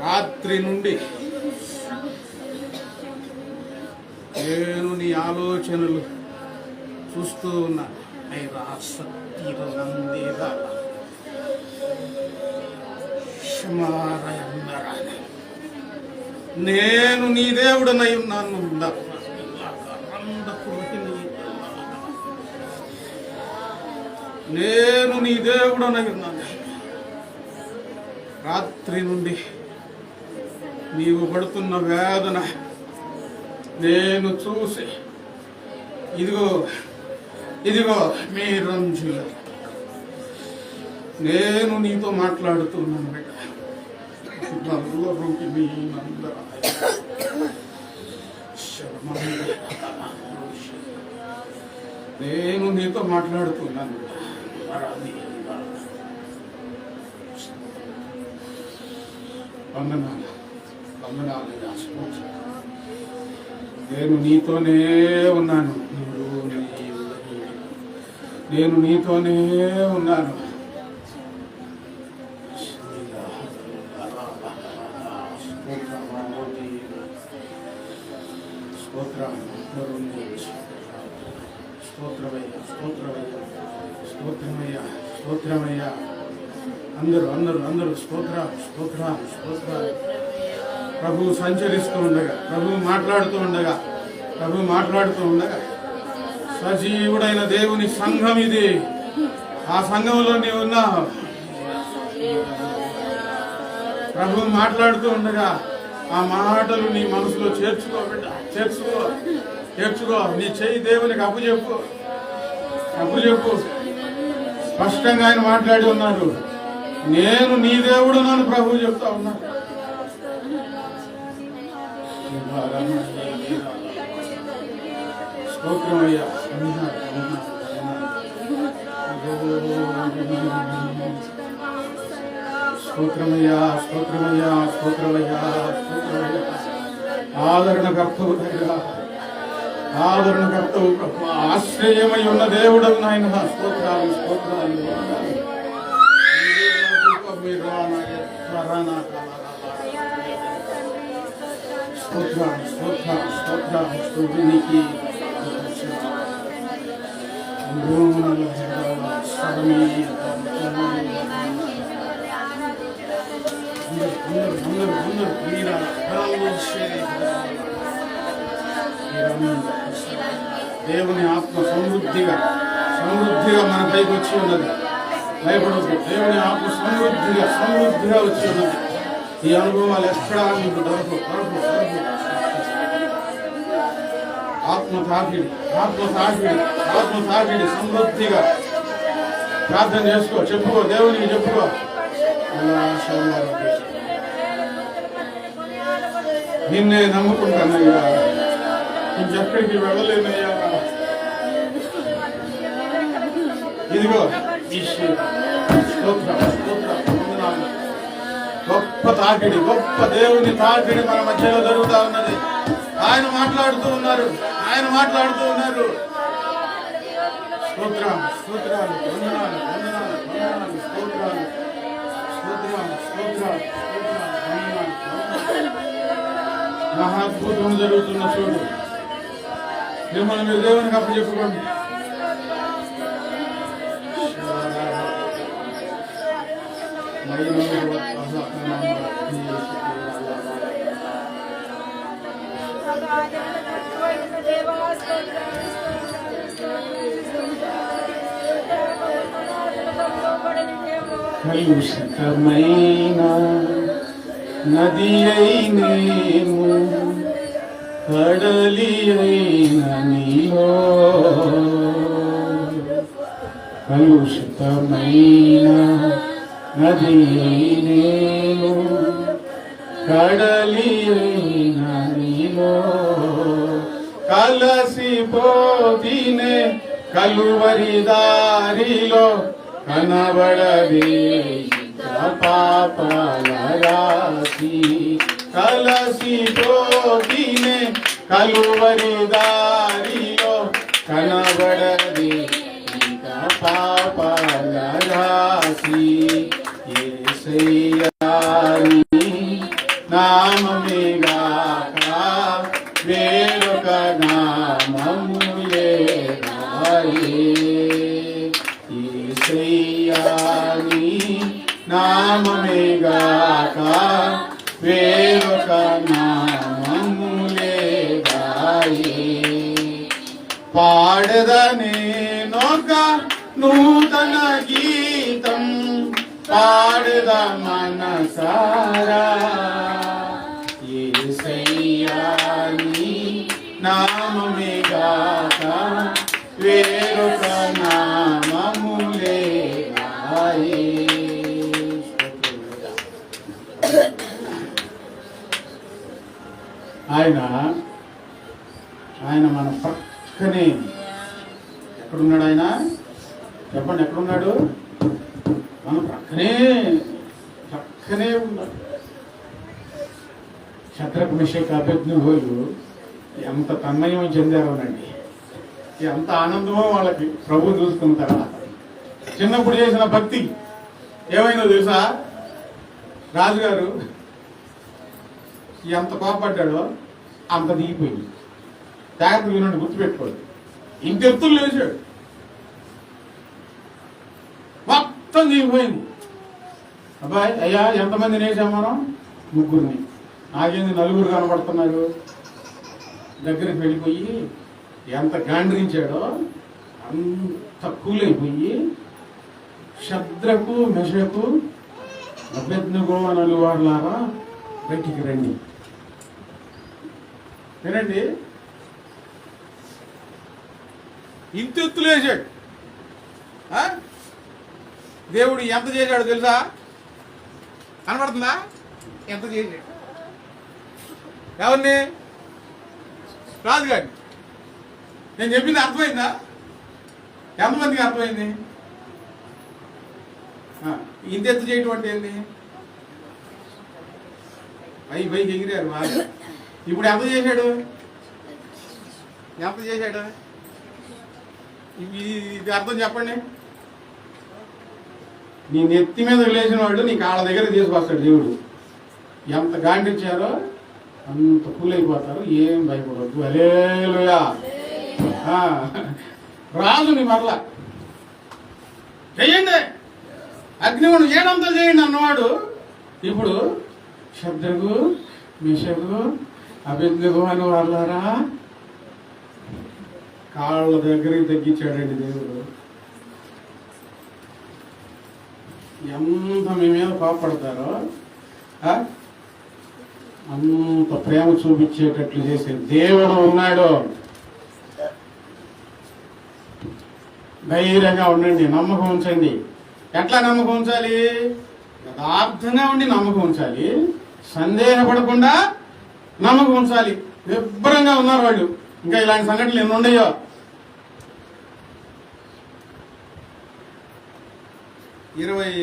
రాత్రి నుండి నేను నీ ఆలోచనలు చూస్తూ ఉన్నాను. నేను నీ దేవుడనై ఉన్నాను. నేను నీ దేవుడనై ఉన్నాను. రాత్రి నుండి నీవు పడుతున్న వేదన నేను చూసి, ఇదిగో మీ రంజుల, నేను నీతో మాట్లాడుతున్నాను బిడ్డ. నేను నీతో మాట్లాడుతున్నాను. నేను నీతోనే ఉన్నాను. నేను నీతోనే ఉన్నాను. స్తోత్రమయ్యా. అందరూ స్తోత్రాలు. ప్రభు సంచరిస్తూ ఉండగా, ప్రభు మాట్లాడుతూ ఉండగా సజీవుడైన దేవుని సంఘం ఇది. ఆ సంఘంలో నీవు ఉన్నావు. ప్రభు మాట్లాడుతూ ఉండగా ఆ మాటలు నీ మనసులో చేర్చుకో బిడ్డ. చేర్చుకో. నీ చెయ్యి దేవునికి అప్పుచెప్పు. స్పష్టంగా ఆయన మాట్లాడి ఉన్నారు. నేను నీ దేవుడు నన్ను ప్రభు చెప్తా ఉన్నాను. స్తోత్రమయ్యా. ఆదరణకర్తవు ఆశ్రయమై ఉన్న దేవుడు నాయన. స్తోత్రాలు. స్తుతినికి దేవుని ఆత్మ సమృద్ధిగా మన పైకి వచ్చి ఉన్నది. భయపడదు. దేవుని ఆత్మ సమృద్ధిగా వచ్చి ఉన్నది. ఈ అనుభవాలు ఎక్కడా మీకు దొరకవు. ఆత్మ తాకిడి సమృద్ధిగా ప్రార్థన చేసుకో. చెప్పుకో, దేవునికి చెప్పుకో. నిన్నే నమ్ముకుంటానయ్యా, ఇంకెక్కడికి వెళ్ళలేనయ్యా. ఇదిగో ఈ గొప్ప తాకిడి, గొప్ప దేవుని తాకిడి మన మధ్యలో జరుగుతూ ఉన్నది. ఆయన మాట్లాడుతూ ఉన్నారు, ఆయన మాట్లాడుతూ ఉన్నారు. స్తోత్రాలు, స్తోత్రాలు, వందనాలు, వందనాలు, వందనాలు, స్తోత్రాలు, స్తోత్రాలు, స్తోత్రాలు, మహాద్భుతం జరుగుతున్న చూడు. మిమ్మల్ని మీరు దేవునికి అప్పచెప్పుకోండి. కలుషితమైన నది అయినేము, కడలి అయిన నీలో, కలుషితమైన నది అయినేము, కడలి అయిన నీలో, కలసిపోతినే కలువరి దారిలో, కనబడదే పాపాల రాశి. కలసిపోతినే కలువరి దారిలో, కనబడదే పాపాల రాశి. యేసయ్యా నీ నామమే గాక వేరొక నామము లేదాయే. యేసయ్యా నీ నామమే గాక వేరొక నామము లేదాయే. పాడదనే నొక నూతన గీతం, పాడద మనసారా. యేసయ్యా నీ నామమే గాక వేరొక నామము లేదాయే. ఆయన మన పక్కనే ఎక్కడున్నాడు? ఆయన చెప్పండి, ఎక్కడున్నాడు? మన పక్కనే ఉన్నాడు. శద్రక్ మెషక్ అబేద్నెగోలు ఎంత తన్మయం చెందారోనండి, ఎంత ఆనందమో వాళ్ళకి ప్రభువు చూసుకున్న తర్వాత. చిన్నప్పుడు చేసిన భక్తి ఏమైందో తెలుసా? రాజుగారు ఎంత కోపడ్డాడో అంత దిగిపోయింది. జాగ్రత్త వినండి, గుర్తుపెట్టుకోండి. ఇంకెత్తులు లేచాడు, మొత్తం దిగిపోయింది. అబ్బాయి అయ్యా ఎంతమందిని వేసాం మనం? ముగ్గురిని. నాకేంది నలుగురు కనబడుతున్నారు? దగ్గరికి వెళ్ళిపోయి ఎంత గాండ్రించాడో అంత కూలైపోయి, శద్రకు మెషకు అబేద్నెగో అనలు వాళ్ళారా బయటికి రండి. వినండి, ఇంతెత్తులేసాడు. దేవుడు ఎంత చేశాడు తెలుసా? కనబడుతుందా? ఎంత చేశాడు? ఎవరిని? రాజుగారిని. నేను చెప్పింది అర్థమైందా? ఎంతమందికి అర్థమైంది? ఇంతెత్తు చేయటం అంటే ఏంది? పైకి ఎగిరారు బాగా. ఇప్పుడు ఎంత చేశాడు? ఎంత చేశాడు? ఇది అర్థం చెప్పండి. నీ నెత్తి మీద లేచిన వాళ్ళు నీ కాళ్ళ దగ్గర తీసుకొస్తాడు దేవుడు. ఎంత గాండిచ్చారో అంత కూలైపోతారు. ఏం భయపడవద్దు. హల్లెలూయా. రాజుని మరలా చెయ్యండి, అగ్నిగుండం ఏడంతా చేయండి అన్నవాడు ఇప్పుడు శద్రకు మెషకు అబేద్నెగో అని వాళ్ళారా కాళ్ళ దగ్గరికి తగ్గించాడండి దేవుడు. ఎంత మీ మీద కోపడతారో అంత ప్రేమ చూపించేటట్లు చేసే దేవుడు ఉన్నాడు. ధైర్యంగా ఉండండి, నమ్మకం ఉంచండి. ఎట్లా నమ్మకం ఉంచాలి? యథార్థంగా ఉండి నమ్మకం ఉంచాలి. సందేహపడకుండా నమ్మకం ఉంచాలి. నిబ్బరంగా ఉన్నారు వాళ్ళు. ఇంకా ఇలాంటి సంఘటనలు ఎన్ని ఉన్నాయో. ఇరవై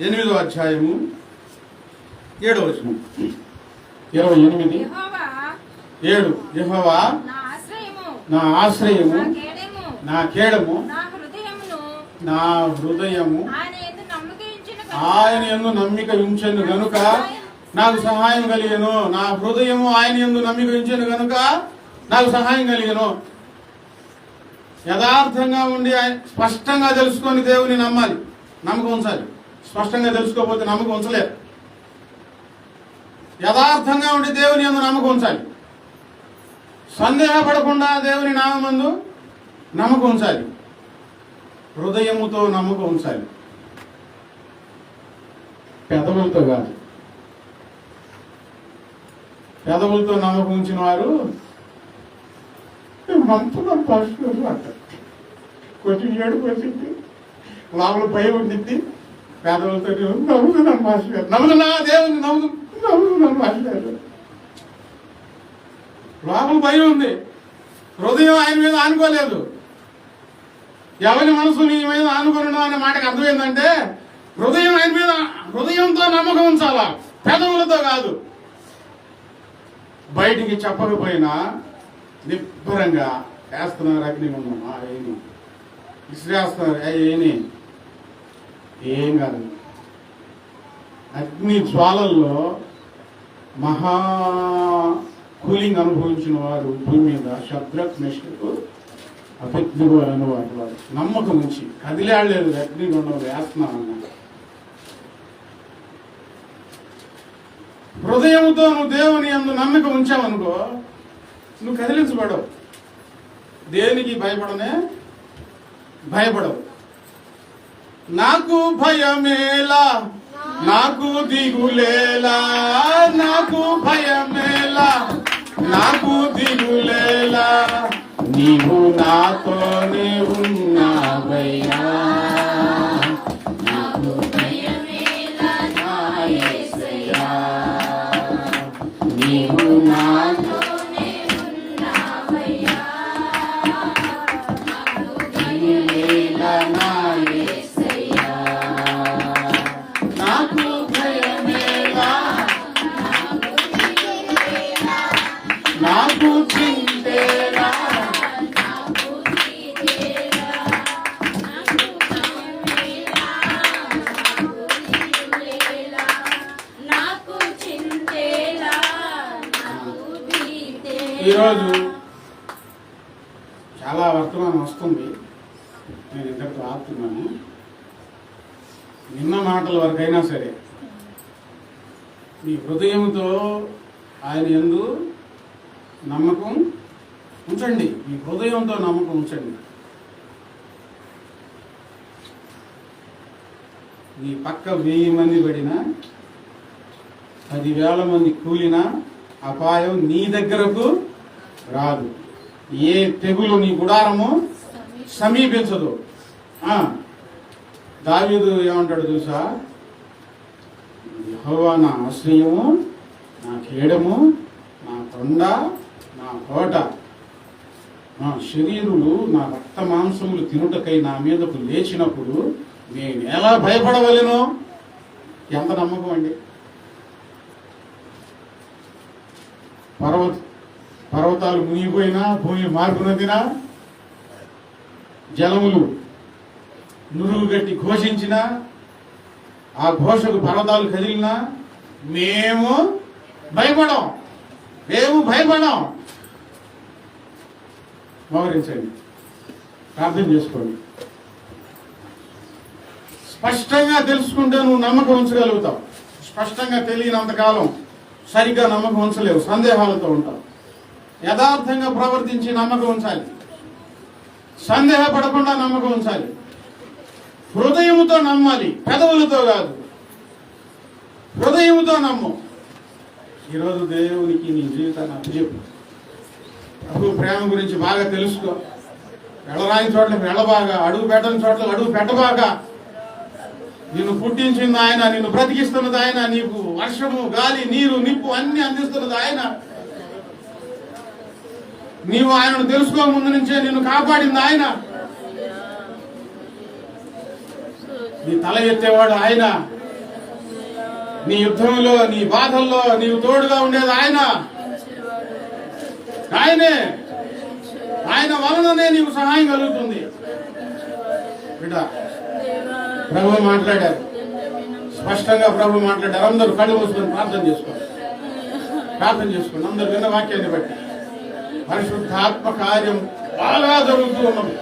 8వ అధ్యాయము 7వ వచనం. 28:7. యెహోవా నా ఆశ్రయము, నా కేడము, నా హృదయము ఆయన యందు నమ్మిక ఉంచెను గనుక నాకు సహాయం కలిగెను. నా హృదయము ఆయన యందు నమ్మిక ఉంచెను గనుక నాకు సహాయం కలిగెను. యథార్థంగా ఉండి స్పష్టంగా తెలుసుకొని దేవుని నమ్మాలి, నమ్మకం ఉంచాలి. స్పష్టంగా తెలుసుకోకపోతే నమ్మకం ఉంచలేరు. యథార్థంగా ఉండి దేవుని యందు నమ్మకం ఉంచాలి. సందేహపడకుండా దేవుని నామమందు నమ్మకం ఉంచాలి. హృదయముతో నమ్మకం ఉంచాలి, పెదవులతో కాదు. పెదవులతో నమ్మకం ఉంచిన వారు మంపుదాం పాస్టర్ అంటారు. కొంచెం ఏడుపు వచ్చింది, లోపల భయం ఉండింది. పేదవులతో నమ్ముతున్నాం మాస్టర్, నమ్ముతున్నా దేవుని నమ్ముతున్నాం మాస్టర్. లోపల భయం ఉంది, హృదయం ఆయన మీద ఆనుకోలేదు. ఎవరి మనసు నీ మీద ఆనుకున్నాడు అనే మాటకు అర్థం ఏంటంటే హృదయం ఆయన మీద, హృదయంతో నమ్మకం ఉంచాలా, పెదవులతో కాదు. బయటికి చెప్పకపోయినా నిబ్బరంగా వేస్తున్నారు. అగ్నిగుండం ఏమి విసిరేస్తున్నారు, ఏమి ఏం కాదు. అగ్ని జ్వాలల్లో మహా కూలింగ్ అనుభవించిన వారు భూమి మీద శద్రక్, మెషకు, అబేద్నెగో అనే వారు నమ్మకం ఉంచి కదిలాడలేదు. అగ్నిగుండం వేస్తున్నామన్నా హృదయంతో నువ్వు దేవుని యందు నమ్మకం ఉంచావనుకో, నువ్వు కదిలించబడవు. దేనికి భయపడవు. నాకు భయమేలా, నాకు దిగులేలా, నాకు భయమేలా, నాకు దిగులేలా, నీవు నాతోనే ఉన్నావయ్యా. నాకు భయమేలా నా యేసయ్యా, నీవు నాతోనే ఉన్నావయ్యా. నాకు భయమేలా నా యేసయ్యా, నాకు భయమేలా, నాకు చింతేలా, ఈరోజు చాలా వర్తమానం వస్తుంది. నేను ఇంతటితో ఆపుతున్నాను. నిన్న మాటల వరకైనా సరే మీ హృదయంతో ఆయన యందు నమ్మకం ఉంచండి. మీ హృదయంతో నమ్మకం ఉంచండి. నీ పక్క 1000 మంది పడినా, 10,000 మంది కూలినా అపాయం నీ దగ్గరకు రాదు. ఏ తెగులు నీ గుడారము సమీపించదు. దావీదు ఏమంటాడు తెలుసా? యెహోవా నా ఆశ్రయము, నా కేడము, నా కొండ, నా కోట. నా శరీరులు, నా రక్త మాంసములు తినుటకై నా మీదకు లేచినప్పుడు నేను ఎలా భయపడవలెనో. ఎంత నమ్మకం అండి! పర్వతాలు మునిగిపోయినా, భూమి మార్పునదినా, జలములు నురుగు గట్టి ఘోషించినా, ఆ ఘోషకు పర్వతాలు కదిలినా మేము భయపడం. మోహరించండి, ప్రార్థన చేసుకోండి. స్పష్టంగా తెలుసుకుంటే నువ్వు నమ్మకం ఉంచగలుగుతావు. స్పష్టంగా తెలియనంతకాలం సరిగ్గా నమ్మకం ఉంచలేవు, సందేహాలతో ఉంటావు. యథార్థంగా ప్రవర్తించి నమ్మకం ఉంచాలి. సందేహపడకుండా నమ్మకం ఉంచాలి. హృదయముతో నమ్మాలి, పెదవులతో కాదు. హృదయముతో నమ్ము. ఈరోజు దేవునికి నీ జీవితాన్ని అప్పచెప్పు. ప్రభు ప్రేమ గురించి బాగా తెలుసుకో. వెళ్ళరాని చోట్ల వెళ్ళబాగా, అడుగు పెట్టని చోట్ల అడుగు పెట్టబాగా. నిన్ను పుట్టించింది ఆయన, నిన్ను బ్రతికిస్తున్నది ఆయన, నీకు వర్షము గాలి నీరు నిప్పు అన్ని అందిస్తున్నది ఆయన. నీవు ఆయనను తెలుసుకో ముందు నుంచే నిన్ను కాపాడింది ఆయన. నీ తల ఎత్తేవాడు ఆయన, నీ యుద్ధంలో నీ బాధల్లో నీవు తోడుగా ఉండేది ఆయన. ఆయనే, ఆయన వలననే నీకు సహాయం కలుగుతుంది. బిడ్డ ప్రభు మాట్లాడారు, స్పష్టంగా ప్రభు మాట్లాడారు. అందరూ కళ్ళు మూసుకొని ప్రార్థన చేసుకోండి. అందరూ విన్న వాక్యాన్ని బట్టి పరిశుద్ధాత్మ కార్యం బాగా జరుగుతూ ఉన్నది.